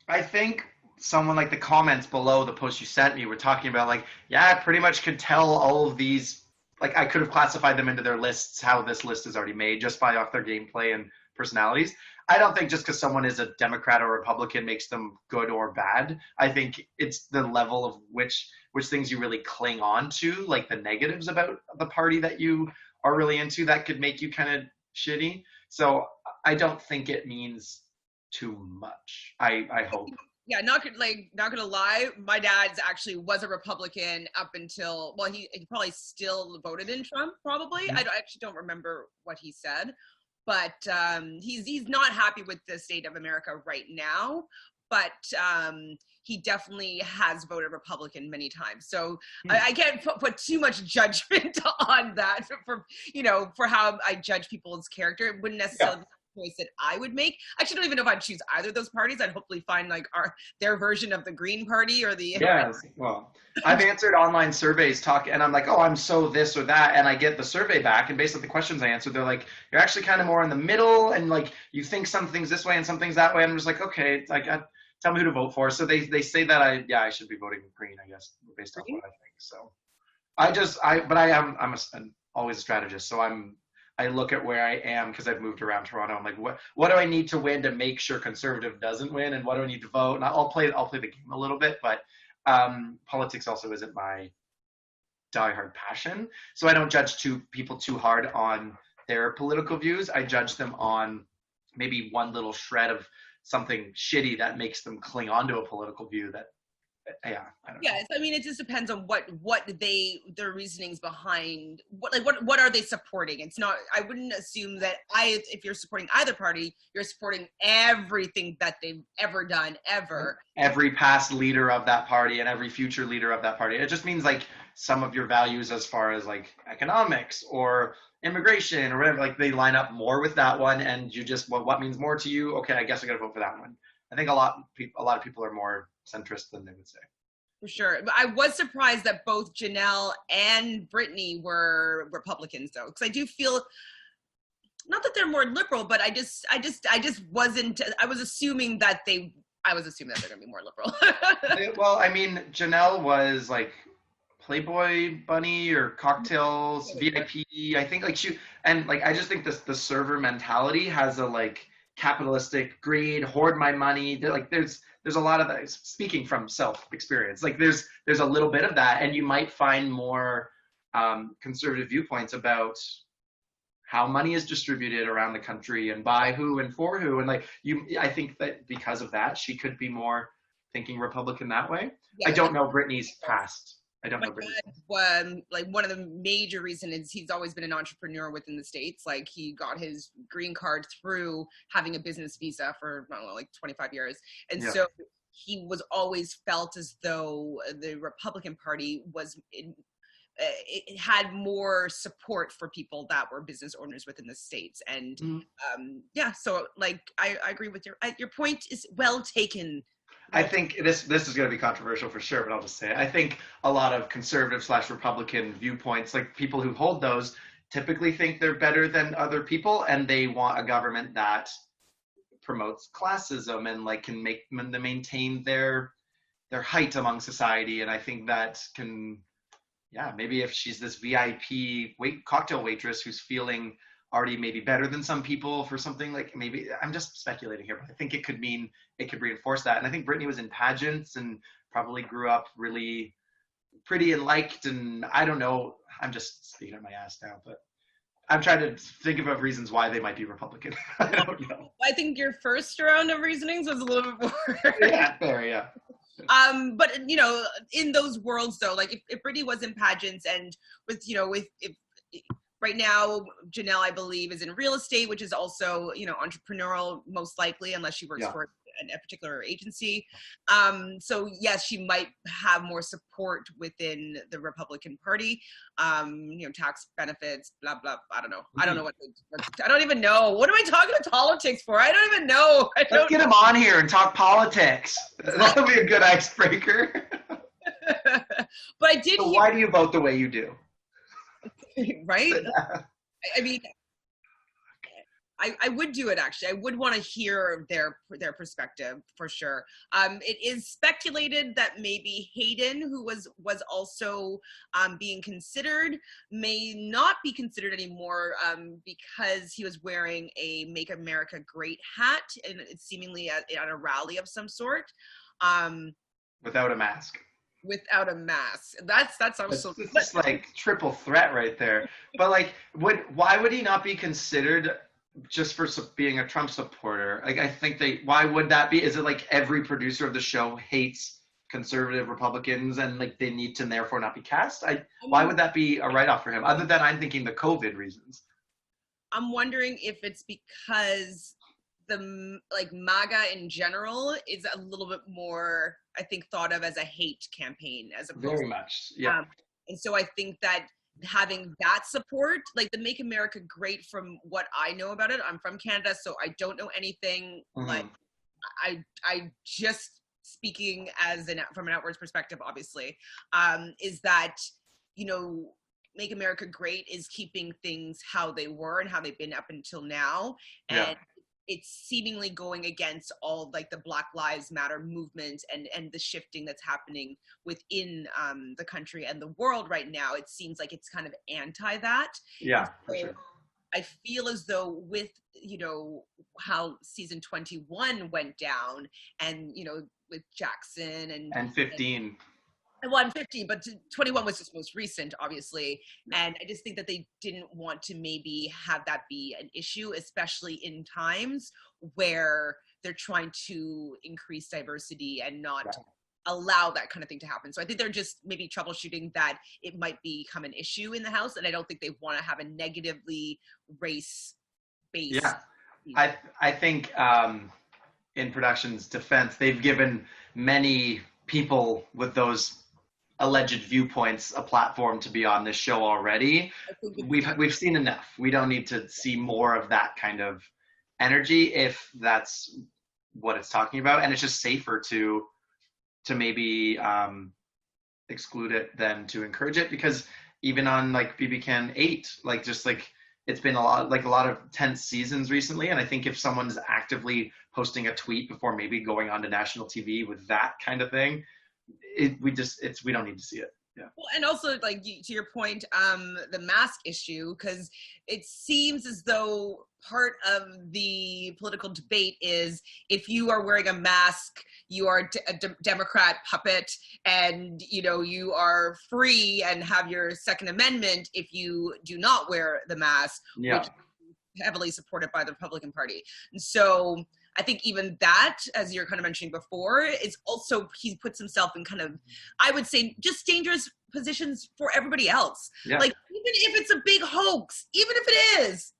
I think someone like the comments below the post you sent me were talking about like, yeah, I pretty much could tell all of these, like I could have classified them into their lists, how this list is already made just by off their gameplay and personalities. I don't think just because someone is a Democrat or Republican makes them good or bad. I think it's the level of which things you really cling on to, like the negatives about the party that you are really into, that could make you kind of shitty. So I don't think it means too much. I hope. Yeah, not gonna lie, my dad's actually was a Republican up until, well, he probably still voted in Trump, probably. I actually don't remember what he said, but he's not happy with the state of America right now, but he definitely has voted Republican many times. So I can't put too much judgment on that for how I judge people's character. It wouldn't necessarily be choice that I would make. I actually don't even know if I'd choose either of those parties. I'd hopefully find like their version of the Green Party or the well, I've answered online surveys and I'm like, oh, I'm so this or that, and I get the survey back, and based on the questions I answered, they're like, you're actually kind of more in the middle, and like you think some things this way and some things that way. I'm just like, okay, like tell me who to vote for. So they say that I should be voting Green, I guess, based on what I think. So I'm always a strategist, so I look at where I am because I've moved around Toronto. I'm like, what do I need to win to make sure Conservative doesn't win, and what do I need to vote? And I'll play the game a little bit, but politics also isn't my diehard passion. So I don't judge people too hard on their political views. I judge them on maybe one little shred of something shitty that makes them cling onto a political view that. I don't know. Yes, I mean, it just depends on what their reasonings behind what are they supporting. It's not, I wouldn't assume that if you're supporting either party, you're supporting everything that they've ever done, ever. Every past leader of that party and every future leader of that party. It just means like some of your values as far as like economics or immigration or whatever, like they line up more with that one, and you just, what means more to you? Okay, I guess I gotta vote for that one. I think a lot of people are more centrist than they would say. For sure. But I was surprised that both Janelle and Brittany were Republicans, though, because I do feel, not that they're more liberal, but I just wasn't, I was assuming that they're going to be more liberal. Well, I mean, Janelle was like Playboy Bunny or Cocktails, VIP. I think like I just think the server mentality has a like capitalistic greed, hoard my money. There's a lot of that, speaking from self-experience. Like there's a little bit of that, and you might find more conservative viewpoints about how money is distributed around the country and by who and for who. And I think that because of that, she could be more thinking Republican that way. Yeah, I don't know Brittany's past. I don't know Brittany's past. Like one of the major reasons is he's always been an entrepreneur within the States. Like he got his green card through having a business visa for, I don't know, like 25 years. And so he was always felt as though the Republican Party it had more support for people that were business owners within the States. And so like, I agree with your point is well taken. I think this is going to be controversial for sure, but I'll just say it. I think a lot of conservative/Republican viewpoints, like people who hold those, typically think they're better than other people, and they want a government that promotes classism and like can make them to maintain their height among society. And I think that can, yeah, maybe if she's this VIP cocktail waitress who's feeling already maybe better than some people for something, like maybe I'm just speculating here, but I think it could mean it could reinforce that. And I think Brittany was in pageants and probably grew up really pretty and liked, and I don't know, I'm just speaking on my ass now, but I'm trying to think of reasons why they might be Republican. I don't know. I think your first round of reasonings was a little bit more. Yeah, fair, yeah. But you know, in those worlds though, like if Brittany was in pageants and with, you know, if right now Janelle, I believe, is in real estate, which is also, you know, entrepreneurial most likely, unless she works for a particular agency. So yes, she might have more support within the Republican Party. You know, tax benefits, blah blah. I don't know. I don't know I don't even know. What am I talking about politics for? I don't even know. Let's get him on here and talk politics. That'll be a good icebreaker. But I did. So why do you vote the way you do? Right? I mean, I would do it actually. I would want to hear their perspective for sure. It is speculated that maybe Hayden, who was also being considered, may not be considered anymore because he was wearing a "Make America Great" hat, and it's seemingly at a rally of some sort. Without a mask. Without a mask. That's also it's like triple threat right there. But like, why would he not be considered just for being a Trump supporter? Like, I think why would that be? Is it like every producer of the show hates conservative Republicans and like they need to therefore not be cast? Why would that be a write-off for him? Other than I'm thinking the COVID reasons. I'm wondering if it's because the like MAGA in general is a little bit more, I think, thought of as a hate campaign as opposed very much, yeah. And so I think that having that support, like the "Make America Great," from what I know about it, I'm from Canada, so I don't know anything. Like I just speaking from an outwards perspective, obviously, is that, you know, "Make America Great" is keeping things how they were and how they've been up until now, and it's seemingly going against all like the Black Lives Matter movement and the shifting that's happening within the country and the world right now. It seems like it's kind of anti that. Yeah, so for sure. I feel as though with, you know, how season 21 went down and, you know, with Jackson and 15. Well, 15, but 21 was just most recent, obviously. And I just think that they didn't want to maybe have that be an issue, especially in times where they're trying to increase diversity and not allow that kind of thing to happen. So I think they're just maybe troubleshooting that it might become an issue in the House. And I don't think they want to have a negatively race-based. Yeah, I think in production's defense, they've given many people with those alleged viewpoints a platform to be on this show already. We've seen enough. We don't need to see more of that kind of energy if that's what it's talking about, and it's just safer to maybe exclude it than to encourage it, because even on like BB Can 8, like just like it's been a lot of tense seasons recently, and I think if someone's actively posting a tweet before maybe going on to national TV with that kind of thing, we don't need to see it. Yeah. Well, and also like to your point, the mask issue, because it seems as though part of the political debate is if you are wearing a mask, you are a Democrat puppet, and you know you are free and have your Second Amendment if you do not wear the mask, which is heavily supported by the Republican Party. And so I think even that, as you're kind of mentioning before, is also, he puts himself in kind of, I would say, just dangerous positions for everybody else. Yeah. Like, even if it's a big hoax, even if it is,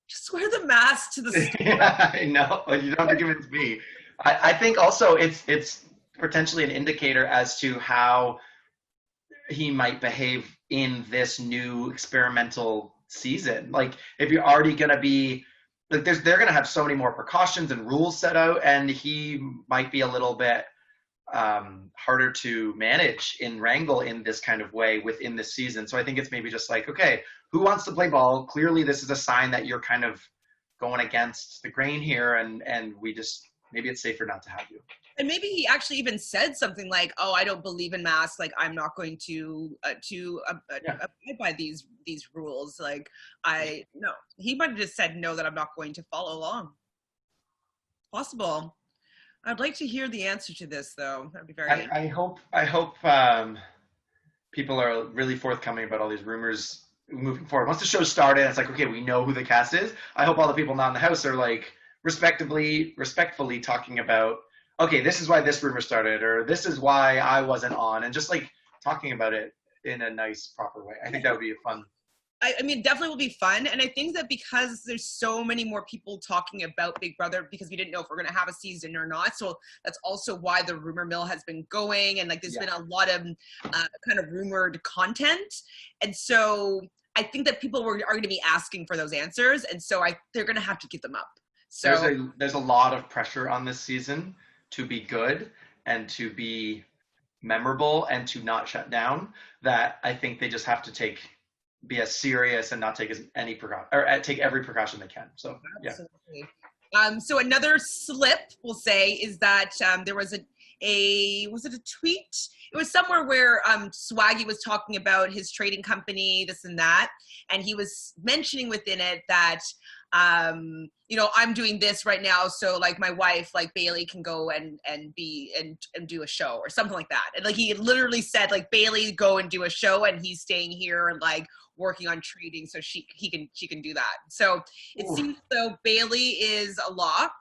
just wear the mask to the store. Yeah, I know. You don't have to convince me. I think also it's potentially an indicator as to how he might behave in this new experimental season. Like, if you're already going to be, like, they're going to have so many more precautions and rules set out, and he might be a little bit harder to manage and wrangle in this kind of way within this season. So I think it's maybe just like, okay, who wants to play ball? Clearly this is a sign that you're kind of going against the grain here, and we just, maybe it's safer not to have you. And maybe he actually even said something like, "Oh, I don't believe in masks. Like, I'm not going to abide by these rules. Like, no." He might have just said, "No, that I'm not going to follow along." Possible. I'd like to hear the answer to this, though. That'd be very. I hope people are really forthcoming about all these rumors moving forward. Once the show started, it's like, okay, we know who the cast is. I hope all the people not in the house are like respectfully talking about, okay, this is why this rumor started, or this is why I wasn't on, and just like talking about it in a nice, proper way. I think that would be fun. I mean, definitely will be fun. And I think that because there's so many more people talking about Big Brother, because we didn't know if we're going to have a season or not. So that's also why the rumor mill has been going. And like, there's been a lot of kind of rumored content. And so I think that people are going to be asking for those answers. And so they're going to have to get them up. So there's a lot of pressure on this season to be good and to be memorable and to not shut down, that I think they just have to be as serious and not take any precaution, or take every precaution they can. So absolutely. So another slip, we'll say, is that there was was it a tweet? It was somewhere where Swaggy was talking about his trading company, this and that, and he was mentioning within it that I'm doing this right now, so like my wife, like Bailey, can go and do a show or something like that. And like he literally said, like, Bailey, go and do a show, and he's staying here and like working on trading so she can do that. So it seems as though Bailey is a lock.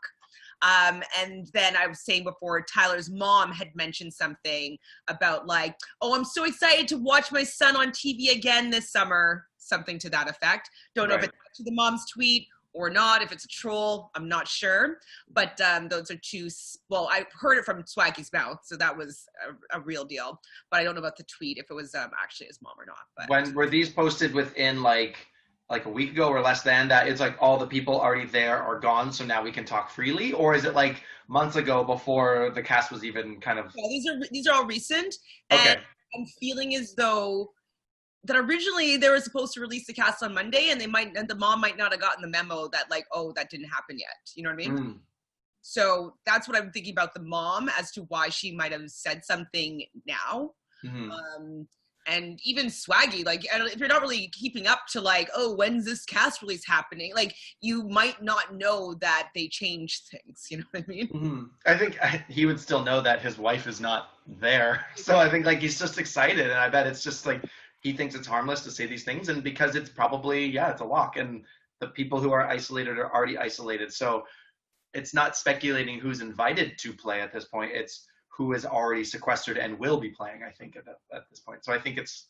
And then I was saying before, Tyler's mom had mentioned something about like, oh, I'm so excited to watch my son on TV again this summer, something to that effect. Don't know if it's actually the mom's tweet or not, if it's a troll, I'm not sure. But those are two, well, I heard it from Swaggy's mouth, so that was a real deal. But I don't know about the tweet, if it was actually his mom or not. But when were these posted within like a week ago or less than that? It's like all the people already there are gone, so now we can talk freely? Or is it like months ago before the cast was even kind of... Yeah, these are all recent. Okay. And I'm feeling as though that originally they were supposed to release the cast on Monday, and the mom might not have gotten the memo that like, oh, that didn't happen yet. You know what I mean? So that's what I'm thinking about the mom, as to why she might have said something now. And even Swaggy, like, if you're not really keeping up to like, oh, when's this cast release happening? Like, you might not know that they changed things. You know what I mean? I think he would still know that his wife is not there. So I think like he's just excited, and I bet it's just like, he thinks it's harmless to say these things, and because it's probably, it's a lock, and the people who are isolated are already isolated. So it's not speculating who's invited to play at this point. It's who is already sequestered and will be playing, I think, at this point. So I think it's,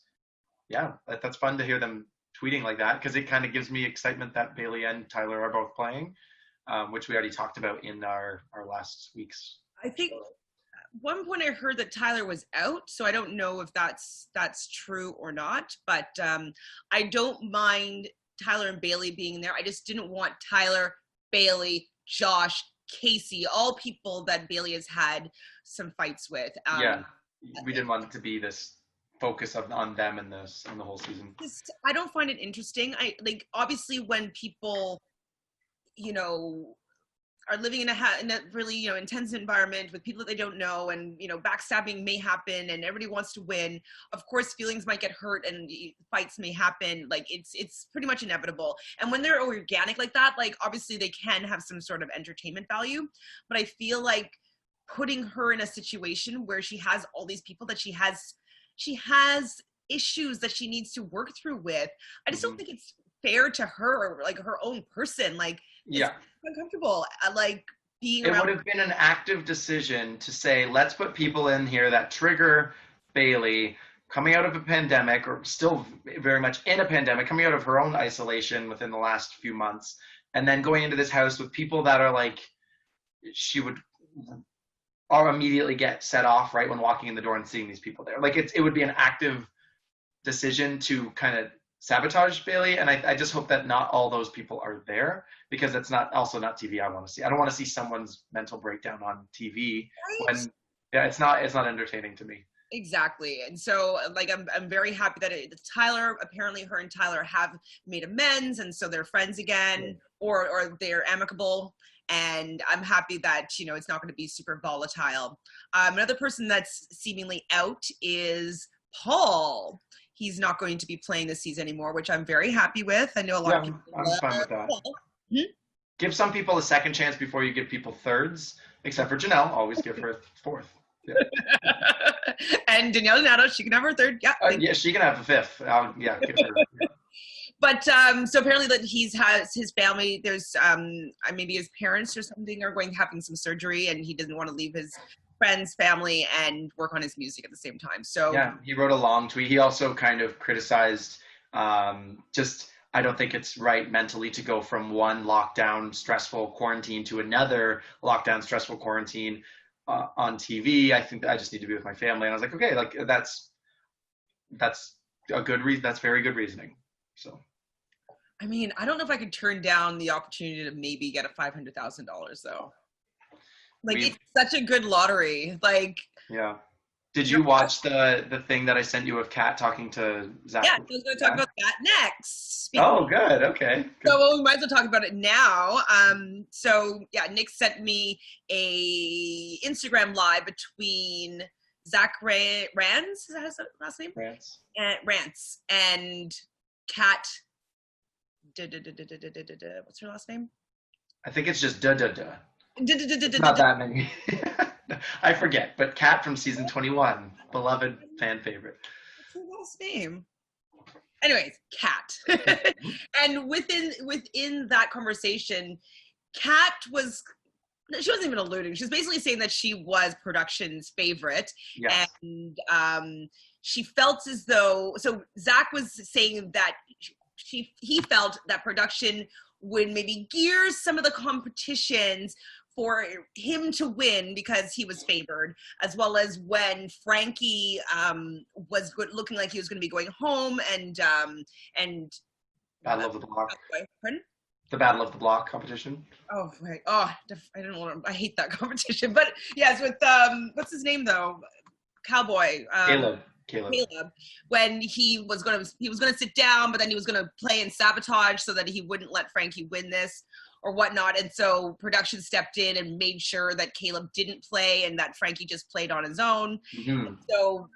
that's fun to hear them tweeting like that, because it kind of gives me excitement that Bailey and Tyler are both playing, which we already talked about in our last week's. I think one point I heard that Tyler was out, so I don't know if that's true or not, but I don't mind Tyler and Bailey being there. I just didn't want Tyler, Bailey, Josh, Casey, all people that Bailey has had some fights with. We didn't want it to be this focus on them and the whole season. I don't find it interesting. Obviously when people, are living in a really, intense environment with people that they don't know, and, backstabbing may happen, and everybody wants to win. Of course, feelings might get hurt and fights may happen. Like, it's pretty much inevitable. And when they're organic like that, like, obviously they can have some sort of entertainment value. But I feel like putting her in a situation where she has all these people that she has issues that she needs to work through with, I just don't think it's fair to her, like her own person. Like, it's uncomfortable, like being around. It would have been an active decision to say, let's put people in here that trigger Bailey coming out of a pandemic, or still very much in a pandemic, coming out of her own isolation within the last few months, and then going into this house with people that are like, she would immediately get set off right when walking in the door and seeing these people there. Like, it would be an active decision to kind of sabotage Bailey, and I just hope that not all those people are there, because it's also not TV I want to see. I don't want to see someone's mental breakdown on TV when it's not entertaining to me. Exactly. And so like I'm very happy that Tyler, apparently her and Tyler have made amends, and so they're friends again, or they're amicable. And I'm happy that, you know, it's not going to be super volatile. Another person that's seemingly out is Paul. He's not going to be playing this season anymore, which I'm very happy with. I know a lot of people I'm fine with that. Paul. Give some people a second chance before you give people thirds, except for Janelle. Always give her a fourth. Yeah. And Danielle Donato, she can have her third. Yeah. Yeah, she can have a fifth. Yeah, give her. Yeah. But so apparently that has his family. There's maybe his parents or something are having some surgery, and he doesn't want to leave his friends, family, and work on his music at the same time. So yeah, he wrote a long tweet. He also kind of criticized I don't think it's right mentally to go from one lockdown stressful quarantine to another lockdown stressful quarantine on TV. I think I just need to be with my family. And I was like, okay, like that's a good reason. That's very good reasoning. So. I mean, I don't know if I could turn down the opportunity to maybe get a $500,000 though. Like it's such a good lottery. Like. Yeah. Did you watch the thing that I sent you of Kat talking to Zach? Yeah, I was going to talk about that next. Oh, good. Okay. Good. So well, we might as well talk about it now. So yeah, Nick sent me a Instagram live between Zach Rance, is that his last name? Rance and Kat. What's her last name? I think it's just Not that many. I forget, but Kat from season 21, beloved fan favorite. What's her last name? Anyways, Kat. And within that conversation, Kat she wasn't even alluding. She was basically saying that she was production's favorite. Yes. And she felt as though, so Zach was saying that he felt that production would maybe gear some of the competitions for him to win because he was favored, as well as when Frankie was looking like he was going to be going home and Battle of the Block. Pardon? The Battle of the Block competition. Oh, right. Oh, I don't want to. I hate that competition. But yes, with what's his name though? Cowboy. Caleb. When he was gonna sit down, but then he was gonna play and sabotage so that he wouldn't let Frankie win this or whatnot. And so production stepped in and made sure that Caleb didn't play and that Frankie just played on his own. Mm-hmm. So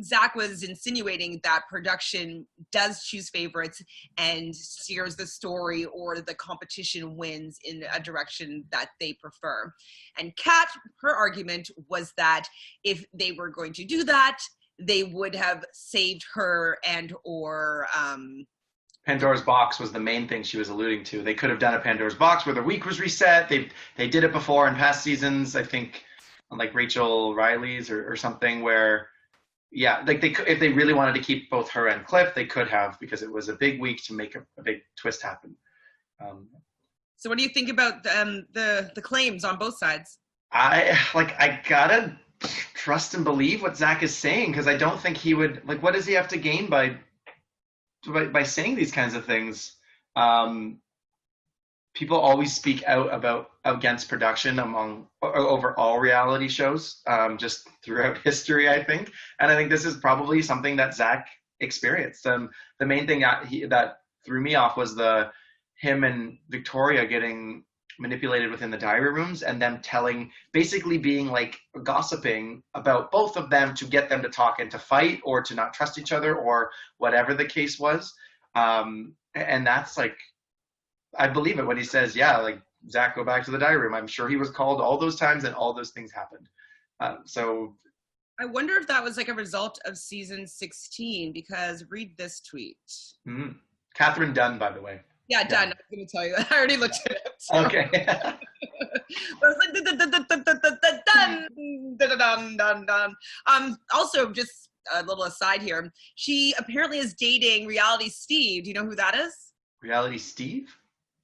Zach was insinuating that production does choose favorites and steers the story or the competition wins in a direction that they prefer. And Kat, her argument was that if they were going to do that, they would have saved her and or Pandora's box was the main thing she was alluding to. They could have done a Pandora's box where the week was reset. They did it before in past seasons, I think, on like Rachel Riley's or something where, yeah, like they could, if they really wanted to keep both her and Cliff, they could have, because it was a big week to make a big twist happen. So what do you think about the claims on both sides? I gotta trust and believe what Zach is saying, because I don't think he would, like, what does he have to gain by saying these kinds of things? People always speak out against production over all reality shows, just throughout history, I think. And I think this is probably something that Zach experienced. The main thing that threw me off was him and Victoria getting manipulated within the diary rooms and them basically being like gossiping about both of them to get them to talk and to fight or to not trust each other or whatever the case was. And that's like, I believe it when he says, yeah, like, Zach, go back to the diary room. I'm sure he was called all those times and all those things happened. So I wonder if that was like a result of season 16, because read this tweet. Mm-hmm. Catherine Dunn, by the way. Yeah, Dunn. I was going to tell you that. I already looked at it. So. Okay. I was like, dun. Also, just a little aside here. She apparently is dating Reality Steve. Do you know who that is? Reality Steve?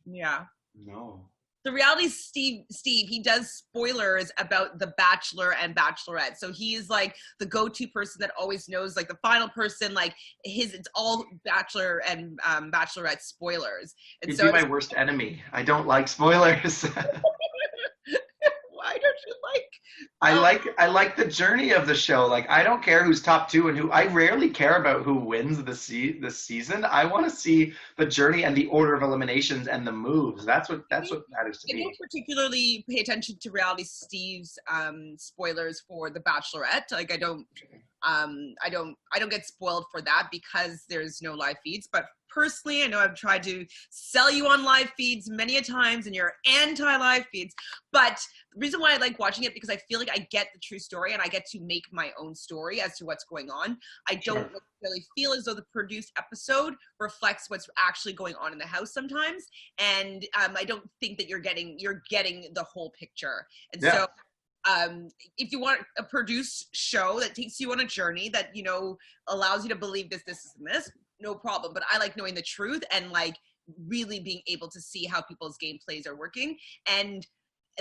Yeah. No. The Reality Steve, he does spoilers about The Bachelor and Bachelorette. So he's like the go-to person that always knows, like, the final person, like it's all Bachelor and Bachelorette spoilers. And You'd be my worst enemy. I don't like spoilers. Why don't you like? I like the journey of the show. Like I don't care who's top two and who. I rarely care about who wins this season. I want to see the journey and the order of eliminations and the moves. That's what matters to I me. don't particularly pay attention to Reality Steve's spoilers for The Bachelorette. Like I don't get spoiled for that because there's no live feeds. But personally, I know I've tried to sell you on live feeds many a times and you're anti-live feeds. But the reason why I like watching it because I feel like I get the true story and I get to make my own story as to what's going on. I don't necessarily feel as though the produced episode reflects what's actually going on in the house sometimes. And I don't think that you're getting the whole picture. And so if you want a produced show that takes you on a journey that, you know, allows you to believe this, and this, no problem. But I like knowing the truth and like really being able to see how people's gameplays are working and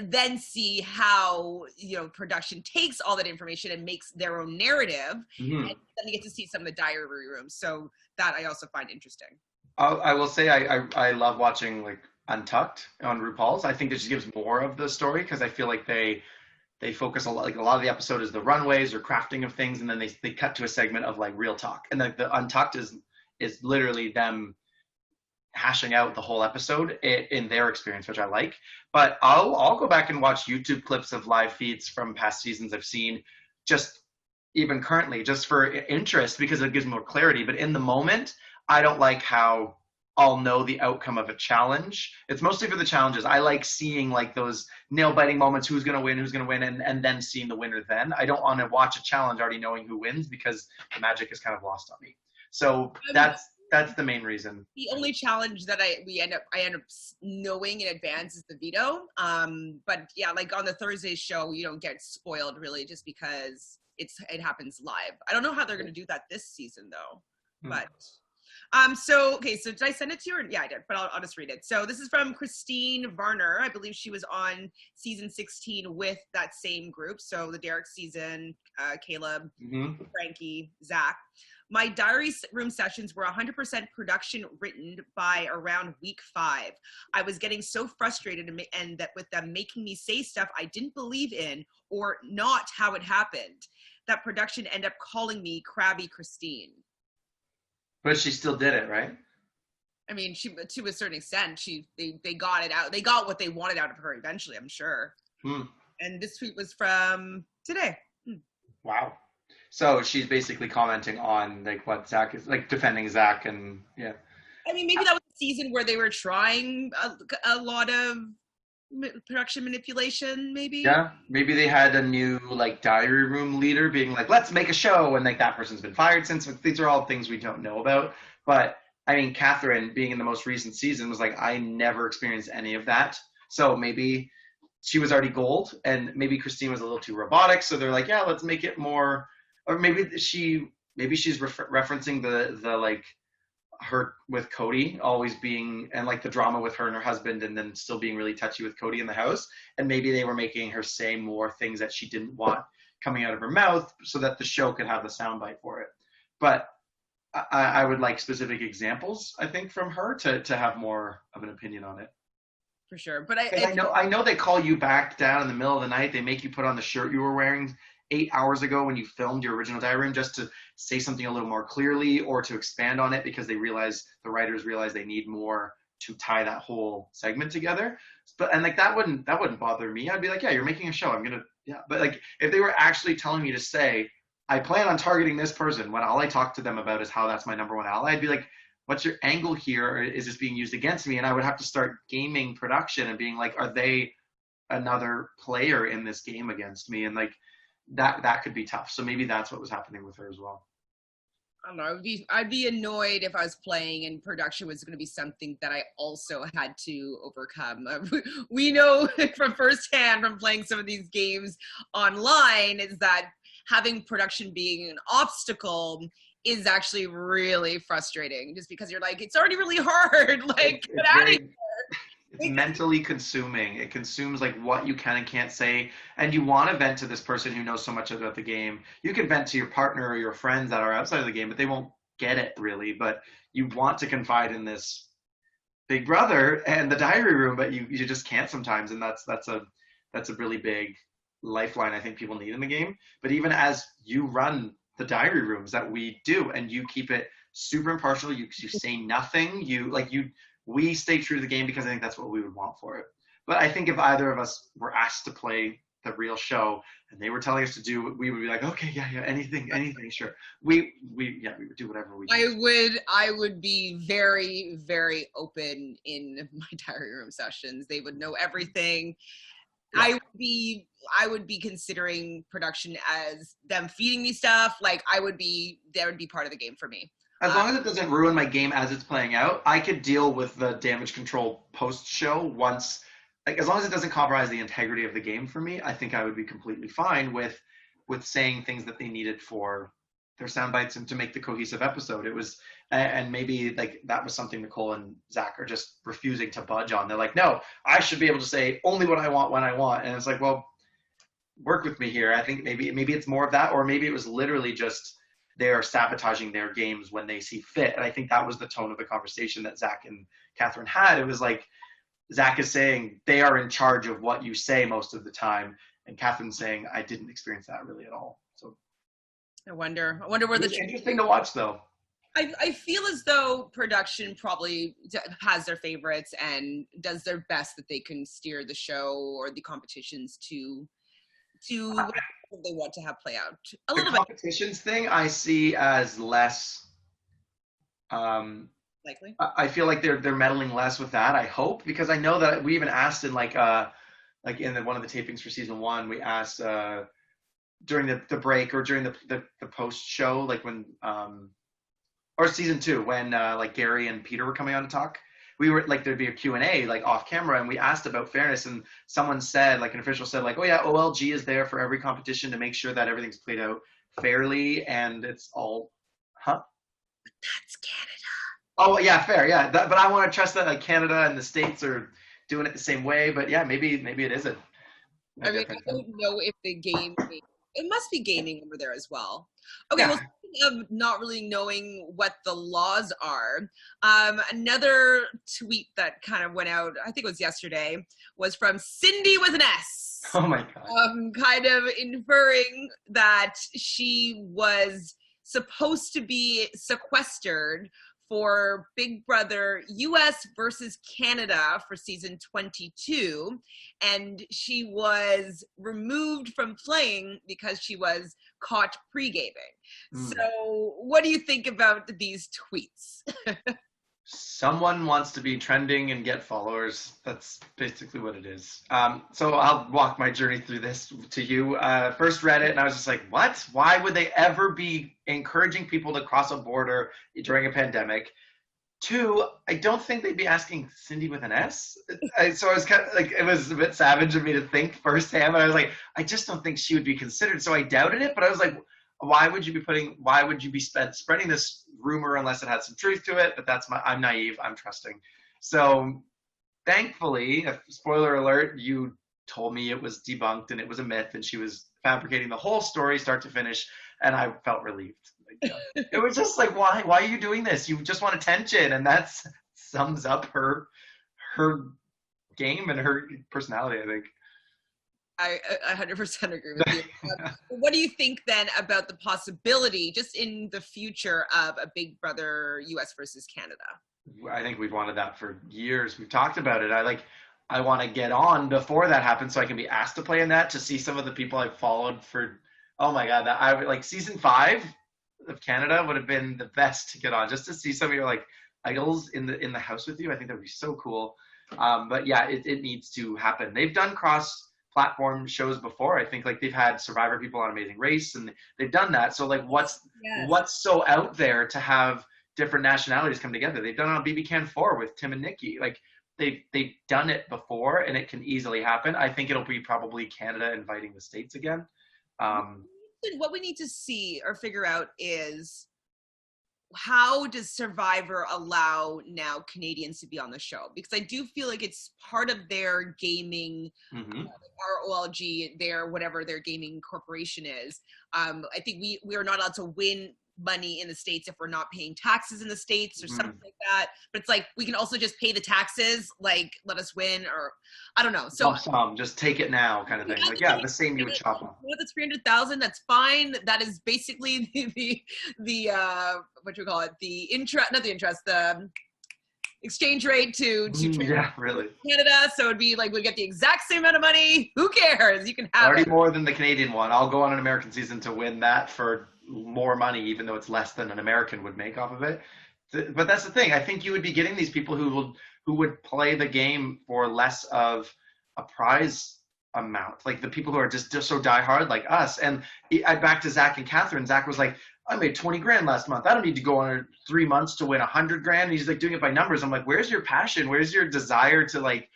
then see how, you know, production takes all that information and makes their own narrative. And then you get to see some of the diary rooms. So that I also find interesting. I will say I love watching like Untucked on Rupaul's. I think it just gives more of the story because I feel like they focus a lot, like a lot of the episode is the runways or crafting of things, and then they cut to a segment of like real talk. And the Untucked is literally them hashing out the whole episode in their experience, which I like. But I'll go back and watch YouTube clips of live feeds from past seasons I've seen, just even currently, just for interest because it gives more clarity. But in the moment, I don't like how I'll know the outcome of a challenge. It's mostly for the challenges. I like seeing like those nail-biting moments, who's going to win, and then seeing the winner then. I don't want to watch a challenge already knowing who wins because the magic is kind of lost on me. So that's the main reason. The only challenge that I end up knowing in advance is the veto. But yeah, like on the Thursday show, you don't get spoiled really just because it happens live. I don't know how they're going to do that this season though, but so did I send it to you? Yeah, I did, but I'll just read it. So this is from Christine Varner. I believe she was on season 16 with that same group. So the Derek season, Caleb, Frankie, Zach. My diary room sessions were 100% production written by around week 5. I was getting so frustrated and that with them making me say stuff I didn't believe in or not how it happened, that production ended up calling me Crabby Christine. But she still did it, right? I mean, to a certain extent, they got it out. They got what they wanted out of her eventually, I'm sure. And this tweet was from today. Wow. So she's basically commenting on like what Zach is like, defending Zach, and yeah. I mean, maybe that was a season where they were trying a lot of production manipulation, maybe. Yeah, maybe they had a new like diary room leader being like, let's make a show, and like that person's been fired since. These are all things we don't know about. But I mean, Catherine being in the most recent season was like, I never experienced any of that. So maybe she was already gold, and maybe Christine was a little too robotic. So they're like, yeah, let's make it more. Or maybe she's referencing the like her with Cody always being, and like the drama with her and her husband, and then still being really touchy with Cody in the house. And maybe they were making her say more things that she didn't want coming out of her mouth so that the show could have the soundbite for it. But I would like specific examples, I think, from her to have more of an opinion on it. For sure. But I know they call you back down in the middle of the night. They make you put on the shirt you were wearing 8 hours ago when you filmed your original diary room just to say something a little more clearly or to expand on it because the writers realize they need more to tie that whole segment together. And like that wouldn't bother me. I'd be like, yeah, you're making a show. But like if they were actually telling me to say, I plan on targeting this person when all I talk to them about is how that's my number one ally, I'd be like, what's your angle here? Or is this being used against me? And I would have to start gaming production and being like, are they another player in this game against me? And like, that could be tough. So maybe that's what was happening with her as well. I don't know. I'd be annoyed if I was playing and production was going to be something that I also had to overcome. We know from firsthand from playing some of these games online is that having production being an obstacle is actually really frustrating just because you're like, it's already really hard. Like, get out of here. It's mentally consuming. It consumes like what you can and can't say. And you want to vent to this person who knows so much about the game. You can vent to your partner or your friends that are outside of the game, but they won't get it really. But you want to confide in this big brother and the diary room, but you just can't sometimes. And that's a that's a really big lifeline I think people need in the game. But even as you run the diary rooms that we do, and you keep it super impartial, you say nothing, we stay true to the game because I think that's what we would want for it. But I think if either of us were asked to play the real show and they were telling us to do, we would be like, okay, yeah, anything, sure. We would do whatever we do. I would be very, very open in my diary room sessions. They would know everything. Yeah. I would be considering production as them feeding me stuff. Like that would be part of the game for me. As long as it doesn't ruin my game as it's playing out, I could deal with the damage control post-show once. Like, as long as it doesn't compromise the integrity of the game for me, I think I would be completely fine with saying things that they needed for their sound bites and to make the cohesive episode. It was, and maybe like that was something Nicole and Zach are just refusing to budge on. They're like, no, I should be able to say only what I want when I want. And it's like, well, work with me here. I think maybe it's more of that, or maybe it was literally just they are sabotaging their games when they see fit. And I think that was the tone of the conversation that Zach and Catherine had. It was like, Zach is saying they are in charge of what you say most of the time, and Catherine's saying I didn't experience that really at all. So I wonder where it's interesting to watch though. I feel as though production probably has their favorites and does their best that they can steer the show or the competitions to whatever they want to have play out. The competitions thing I see as less likely. I feel like they're meddling less with that. I hope, because I know that we even asked in like in one of the tapings for season 1, we asked during the break or during the post show, like when or season 2 when like Gary and Peter were coming on to talk. We were like, there'd be a Q&A like off camera, and we asked about fairness, and someone said, like an official said, like, oh yeah, OLG is there for every competition to make sure that everything's played out fairly and it's all, huh? But that's Canada. Oh yeah, fair, yeah. But I want to trust that like Canada and the States are doing it the same way. But yeah, maybe it isn't. I mean, I don't know if the game. It must be gaming over there as well. Okay, yeah. Well, speaking of not really knowing what the laws are, another tweet that kind of went out, I think it was yesterday, was from Cindy with an S. Oh my God. Kind of inferring that she was supposed to be sequestered for Big Brother US versus Canada for season 22, and she was removed from playing because she was caught pre-gaming. So what do you think about these tweets? Someone wants to be trending and get followers. That's basically what it is. So I'll walk my journey through this to you. First read it and I was just like, what? Why would they ever be encouraging people to cross a border during a pandemic? 2, I don't think they'd be asking Cindy with an S. So I was kind of like, it was a bit savage of me to think firsthand, but I was like, I just don't think she would be considered. So I doubted it, but I was like, why would you be spreading this rumor unless it had some truth to it? But I'm naive, I'm trusting. So thankfully, spoiler alert, you told me it was debunked and it was a myth and she was fabricating the whole story start to finish, and I felt relieved. It was just like, why are you doing this? You just want attention, and that sums up her game and her personality, I think. I 100% agree with you. What do you think then about the possibility, just in the future, of a Big Brother US versus Canada? I think we've wanted that for years. We've talked about it. I want to get on before that happens so I can be asked to play in that, to see some of the people I've followed for, oh my God, that I would like season 5 of Canada would have been the best to get on, just to see some of your like idols in the house with you. I think that would be so cool. But yeah, it needs to happen. They've done cross-platform shows before. I think like they've had Survivor people on Amazing Race, and they've done that. So like, what's so out there to have different nationalities come together? They've done it on BB Can 4 with Tim and Nikki. Like they've done it before, and it can easily happen. I think it'll be probably Canada inviting the States again. What we need to see or figure out is, how does Survivor allow now Canadians to be on the show? Because I do feel like it's part of their gaming, our OLG, their whatever their gaming corporation is. I think we are not allowed to win money in the States if we're not paying taxes in the States or something like that. But it's like, we can also just pay the taxes, like, let us win, or I don't know. So Lump sum, just take it now kind of thing. Like, yeah, the same you would chop off. With the 300,000, that's fine. That is basically the what do you call it? The interest, not the interest, the exchange rate to yeah, really. Canada. So it'd be like, we get the exact same amount of money. Who cares? You can have already it. More than the Canadian one. I'll go on an American season to win that for more money, even though it's less than an American would make off of it. But that's the thing. I think you would be getting these people who would play the game for less of a prize amount, like the people who are just so diehard like us. And back to Zach and Catherine. Zach was like, I made 20 grand last month. I don't need to go on 3 months to win 100 grand. And he's like doing it by numbers. I'm like, where's your passion? Where's your desire to like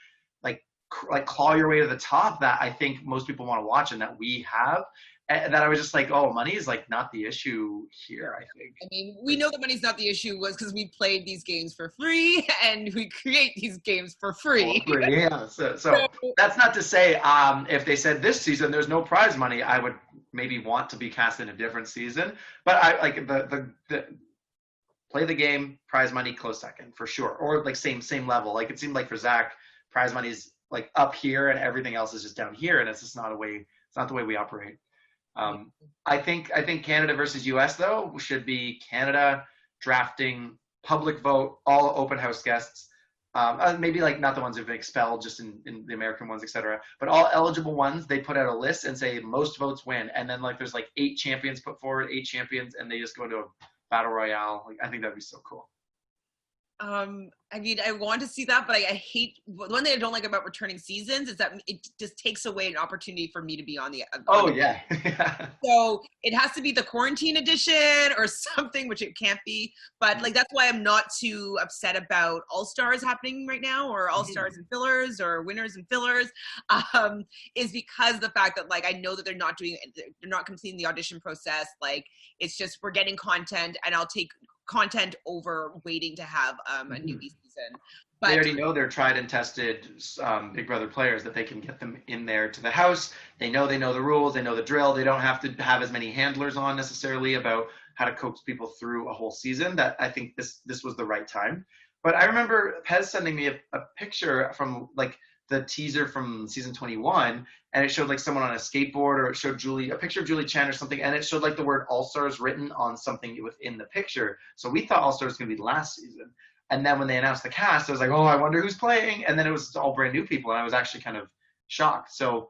claw your way to the top that I think most people want to watch and that we have? And that I was just like, oh, money is like not the issue here, I think. I mean, we know that money's not the issue was because we played these games for free and we create these games for free. Yeah. So that's not to say if they said this season there's no prize money, I would maybe want to be cast in a different season. But I like the play the game, prize money close second for sure, or like same level. Like it seemed like for Zach, prize money's like up here and everything else is just down here, and it's just not the way we operate. I think Canada versus US though should be Canada drafting, public vote, all open house guests. Maybe like not the ones who've been expelled, just in the American ones, etc. But all eligible ones, they put out a list and say most votes win. And then like there's like 8 champions put forward, 8 champions, and they just go into a battle royale. Like I think that'd be so cool. I mean, I want to see that, but I hate, one thing I don't like about returning seasons is that it just takes away an opportunity for me to be on the yeah. So it has to be the quarantine edition or something, which it can't be. But like that's why I'm not too upset about Allstars happening right now, or Allstars and fillers, or winners and fillers, is because the fact that like I know that they're not completing the audition process. Like it's just, we're getting content, and I'll take content over waiting to have a newbie season. But they already know they're tried and tested Big Brother players, that they can get them in there to the house. They know the rules, they know the drill. They don't have to have as many handlers on necessarily about how to coax people through a whole season. That I think this was the right time. But I remember Pez sending me a picture from like the teaser from season 21, and it showed like someone on a skateboard, or it showed a picture of Julie Chen or something, and it showed like the word All-Stars written on something within the picture. So we thought All-Stars was going to be last season. And then when they announced the cast, I was like, oh, I wonder who's playing. And then it was all brand new people, and I was actually kind of shocked. So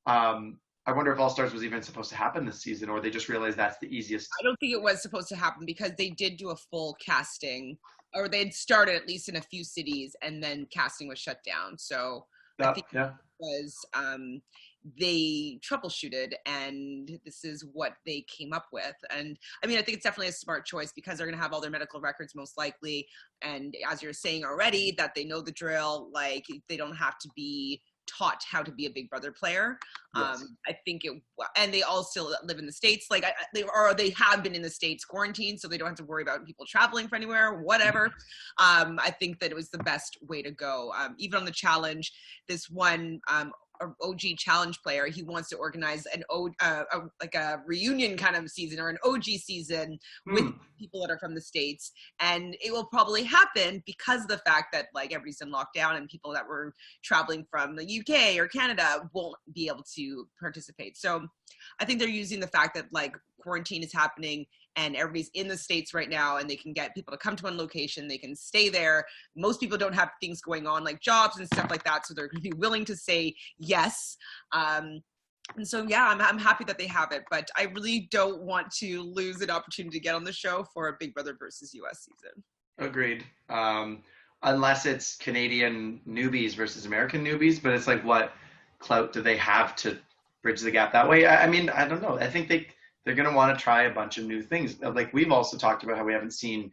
I wonder if All-Stars was even supposed to happen this season, or they just realized that's the easiest. I don't think it was supposed to happen, because they did do a full casting, or they'd started at least in a few cities, and then casting was shut down. So I think it was they troubleshooted, and this is what they came up with. And I mean, I think it's definitely a smart choice, because they're going to have all their medical records most likely, and as you're saying already, that they know the drill. Like they don't have to be taught how to be a Big Brother player. Yes. I think and they all still live in the States. Like they have been in the States quarantined, so they don't have to worry about people traveling for anywhere, whatever. I think that it was the best way to go. Even on the challenge, this one OG challenge player, he wants to organize like a reunion kind of season, or an OG season with people that are from the States, and it will probably happen because of the fact that like everybody's in lockdown, and people that were traveling from the UK or Canada won't be able to participate. So I think they're using the fact that like quarantine is happening and everybody's in the States right now, and they can get people to come to one location, they can stay there. Most people don't have things going on like jobs and stuff like that, so they're going to be willing to say yes. And so, yeah, I'm happy that they have it, but I really don't want to lose an opportunity to get on the show for a Big Brother versus US season. Agreed. Unless it's Canadian newbies versus American newbies, but it's like, what clout do they have to bridge the gap that way? I mean, I don't know. I think they're going to want to try a bunch of new things. Like we've also talked about how we haven't seen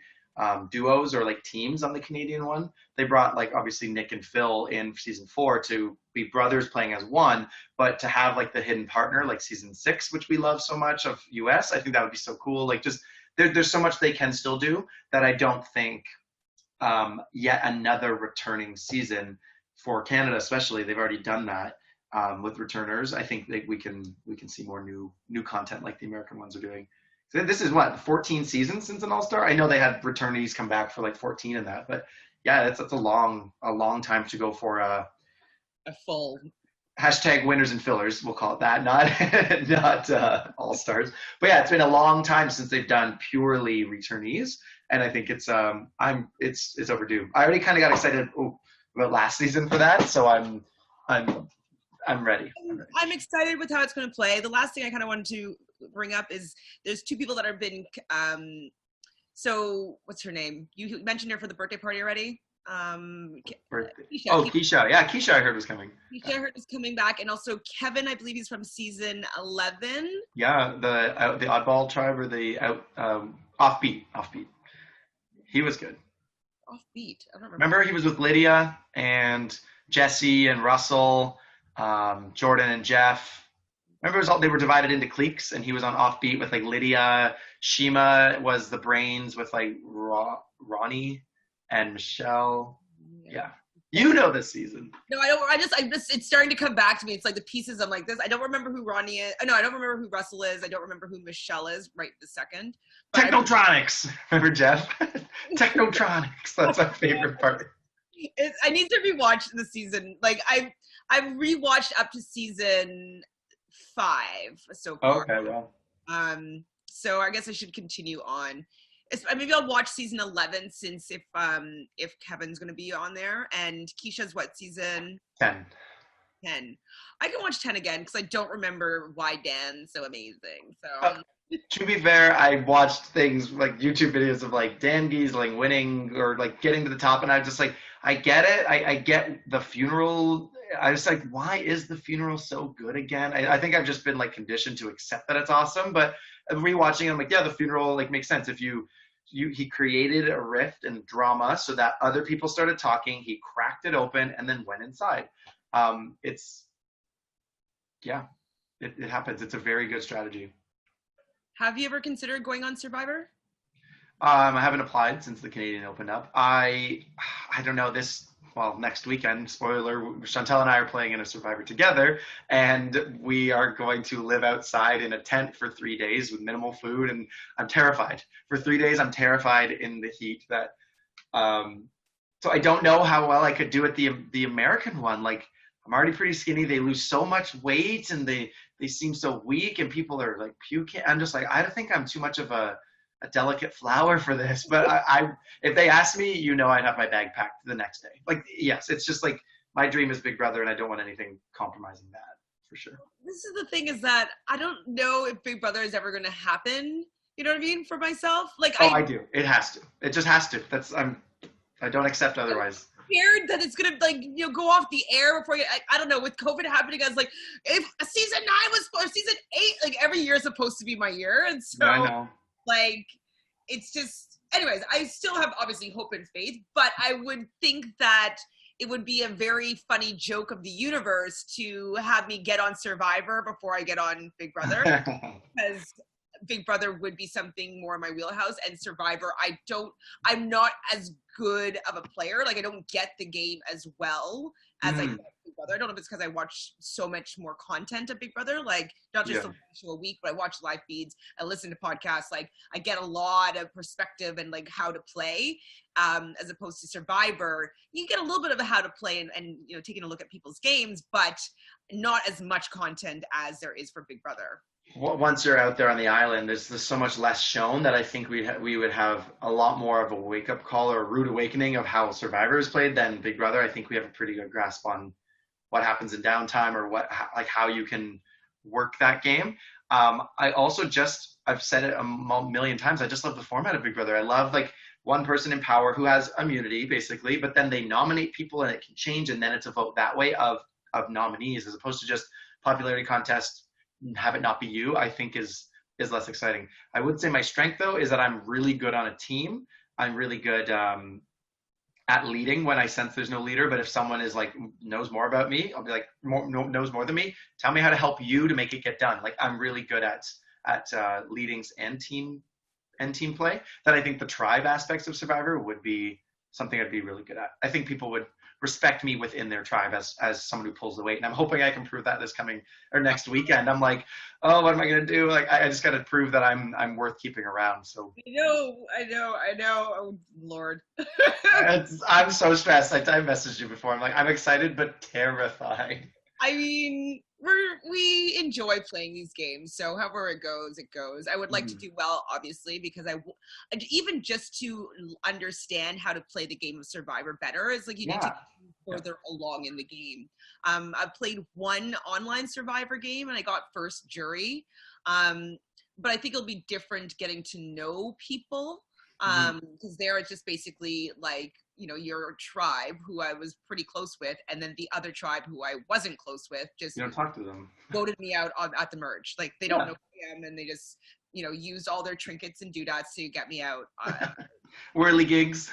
duos or like teams on the Canadian one. They brought like obviously Nick and Phil in season 4 to be brothers playing as one, but to have like the hidden partner like season 6, which we love so much of US, I think that would be so cool. Like just there's so much they can still do that I don't think yet another returning season for Canada, especially, they've already done that. With returners, I think that we can see more new content like the American ones are doing. So this is what, 14 seasons since an All-Star? I know they had returnees come back for like 14 in that, but yeah, that's a long time to go for a full hashtag winners and fillers. We'll call it that, not All-Stars. But yeah, it's been a long time since they've done purely returnees, and I think it's overdue. I already kind of got excited about last season for that, so I'm ready. I'm excited with how it's going to play. The last thing I kind of wanted to bring up is there's two people that have been so what's her name? You mentioned her for the birthday party already. Keisha. Oh, Keisha. Yeah, Keisha I heard was coming. Keisha I heard is coming back, and also Kevin, I believe he's from season 11. Yeah, the oddball tribe or the offbeat. He was good. Offbeat. I don't remember. He was with Lydia and Jesse and Russell, Jordan and Jeff. Remember, they were divided into cliques, and he was on Offbeat with like Lydia. Shima was the brains with like Ronnie and Michelle. Yeah. You know this season. No, I don't. I just, it's starting to come back to me. It's like the pieces. I'm like this. I don't remember who Ronnie is. No, I don't remember who Russell is. I don't remember who Michelle is right this second. Technotronics. Remember Jeff? Technotronics. That's my favorite part. I need to rewatch the season. Like I've rewatched up to season 5 so far. Okay, well. So I guess I should continue on. Maybe I'll watch season 11 since if Kevin's going to be on there, and Keisha's what, season 10. I can watch 10 again because I don't remember why Dan's so amazing. So to be fair, I watched things like YouTube videos of like Dan Giesling winning or like getting to the top, and I was just like, I get it. I get the funeral. I was like, why is the funeral so good again? I think I've just been like conditioned to accept that it's awesome, but rewatching it, I'm like, yeah, the funeral like makes sense. If he created a rift and drama so that other people started talking, he cracked it open and then went inside. It happens. It's a very good strategy. Have you ever considered going on Survivor? I haven't applied since the Canadian opened up. I don't know next weekend, spoiler, Chantele and I are playing in a Survivor together, and we are going to live outside in a tent for 3 days with minimal food, and I'm terrified. For 3 days, I'm terrified in the heat. So I don't know how well I could do at the American one. Like, I'm already pretty skinny. They lose so much weight, and they seem so weak, and people are like puking. I'm just like, I don't think I'm too much of a delicate flower for this, but I if they asked me, I'd have my bag packed the next day. Like, yes, it's just like my dream is Big Brother, and I don't want anything compromising that, for sure. This is the thing, is that I don't know if Big Brother is ever going to happen. You know what I mean? For myself, like I do. It has to. It just has to. I don't accept otherwise. I'm scared that it's gonna go off the air before you. I don't know. With COVID happening, I was like, if season 9 or season 8, like every year is supposed to be my year, and so. Yeah, I know. Like, it's just, anyways, I still have obviously hope and faith, but I would think that it would be a very funny joke of the universe to have me get on Survivor before I get on Big Brother, because Big Brother would be something more in my wheelhouse, and Survivor, I'm not as good of a player. Like, I don't get the game as well as I get Big Brother. I don't know if it's because I watch so much more content of Big Brother, like not just a show a week, but I watch live feeds, I listen to podcasts, like I get a lot of perspective and like how to play, as opposed to Survivor. You get a little bit of a how to play and taking a look at people's games, but not as much content as there is for Big Brother. Once you're out there on the island, there's so much less shown that I think we would have a lot more of a wake-up call or a rude awakening of how Survivor is played than Big Brother. I think we have a pretty good grasp on what happens in downtime or how you can work that game. I've said it a million times, I just love the format of Big Brother. I love like one person in power who has immunity basically, but then they nominate people and it can change, and then it's a vote that way of nominees as opposed to just popularity contest. Have it not be you, I think is less exciting. I would say my strength though is that I'm really good on a team. I'm really good at leading when I sense there's no leader. But if someone is like knows more about me, I'll be like knows more than me. Tell me how to help you to make it get done. Like, I'm really good at leadings and team play. That I think the tribe aspects of Survivor would be something I'd be really good at. I think people would respect me within their tribe as someone who pulls the weight. And I'm hoping I can prove that next weekend. I'm like, oh, what am I going to do? Like, I just got to prove that I'm worth keeping around. So I know. Oh, Lord. I'm so stressed. I messaged you before. I'm like, I'm excited, but terrified. I mean, we enjoy playing these games, so however it goes, it goes. I would like to do well, obviously, because even just to understand how to play the game of Survivor better is like you need to get further along in the game. I've played one online Survivor game and I got first jury, but I think it'll be different getting to know people. Because there it's just basically like, you know, your tribe who I was pretty close with, and then the other tribe who I wasn't close with just you don't talk to them, voted me out at the merge. Like they don't know who I am, and they just, you know, used all their trinkets and doodads to get me out. Whirly gigs.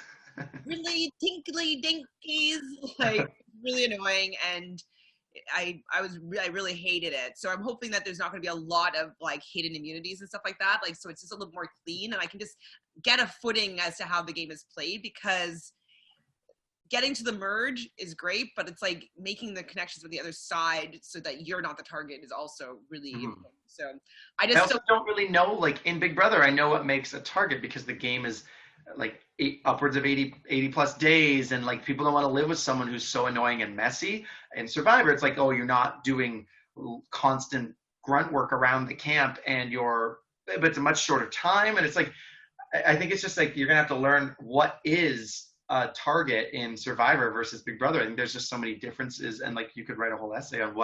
Really tinkly dinkies, like really annoying, and I really hated it. So I'm hoping that there's not going to be a lot of like hidden immunities and stuff like that. Like, so it's just a little more clean and I can just get a footing as to how the game is played, because getting to the merge is great, but it's like making the connections with the other side so that you're not the target is also really important. So I also don't really know, like in Big Brother, I know what makes a target because the game is like upwards of 80 plus days, and like people don't want to live with someone who's so annoying and messy. In Survivor, it's like, oh, you're not doing constant grunt work around the camp, but it's a much shorter time, and it's like, I think it's just like you're gonna have to learn what is a target in Survivor versus Big Brother. I think there's just so many differences, and like you could write a whole essay on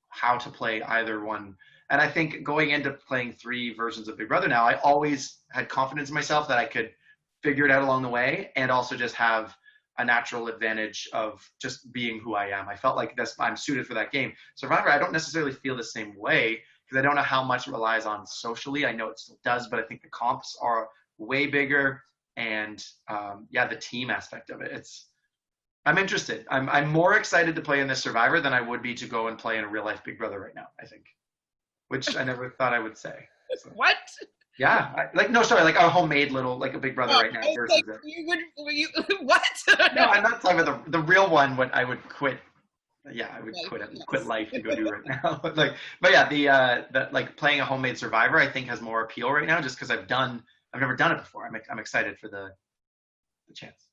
how to play either one. And I think going into playing 3 versions of Big Brother now, I always had confidence in myself that I could figure it out along the way, and also just have a natural advantage of just being who I am. I felt like I'm suited for that game. Survivor, I don't necessarily feel the same way because I don't know how much it relies on socially. I know it still does, but I think the comps are way bigger, and the team aspect of it. I'm interested. I'm more excited to play in this Survivor than I would be to go and play in a real life Big Brother right now, I think, which I never thought I would say. So. What? Yeah, like a homemade little, like a Big Brother right now versus what? No, I'm not talking about the real one. What I would quit. Yeah, I would quit life to go do right now. But the like playing a homemade Survivor, I think has more appeal right now, just because I've never done it before. I'm excited for the chance.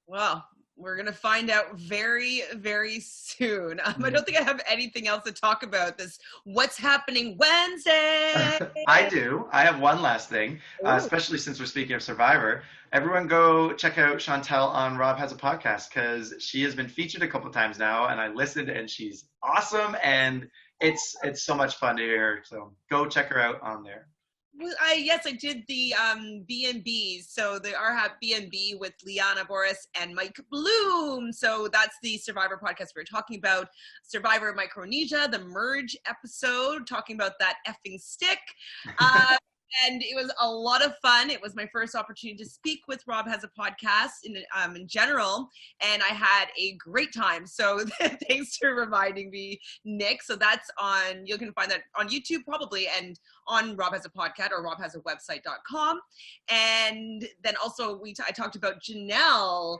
Well, we're going to find out very, very soon. I don't think I have anything else to talk about this. What's happening Wednesday? I do. I have one last thing, especially since we're speaking of Survivor. Everyone go check out Chantele on RHAP Has a Podcast, because she has been featured a couple of times now, and I listened, and she's awesome, and it's so much fun to hear. So go check her out on there. Yes, I did the B&Bs. So the RHAPBnB with Liana Boris and Mike Bloom. So that's the Survivor podcast we're talking about. Survivor Micronesia, the merge episode, talking about that effing stick. And it was a lot of fun. It was my first opportunity to speak with RHAP Has a Podcast in general, and I had a great time. So thanks for reminding me, Nick. So that's you can find that on YouTube probably, and on RHAP Has a Podcast or RHAPHasAWebsite.com. And then also I talked about Janelle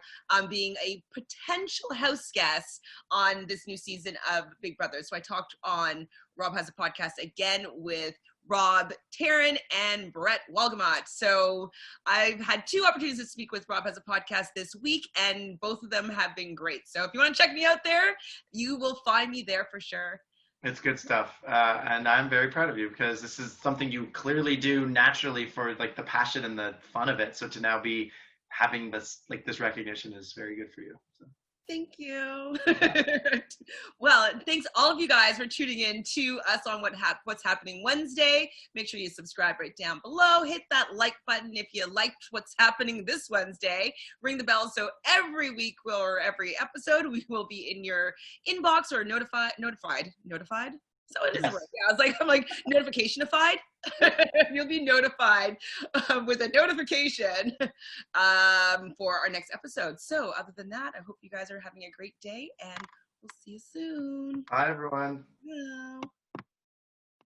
being a potential house guest on this new season of Big Brother. So I talked on RHAP Has a Podcast again with Rob, Taryn, and Brett Walgamot. So I've had 2 opportunities to speak with RHAP Has a Podcast this week, and both of them have been great. So if you want to check me out there, you will find me there for sure. It's good stuff. And I'm very proud of you, because this is something you clearly do naturally for like the passion and the fun of it. So to now be having this recognition is very good for you. So. Thank you. Well, thanks all of you guys for tuning in to us on What's Happening Wednesday. Make sure you subscribe right down below. Hit that like button if you liked what's happening this Wednesday. Ring the bell so every week or every episode we will be in your inbox or notified. So it is right. Yeah, I'm like notificationified. You'll be notified with a notification for our next episode. So other than that, I hope you guys are having a great day, and we'll see you soon. Bye, everyone. Hello.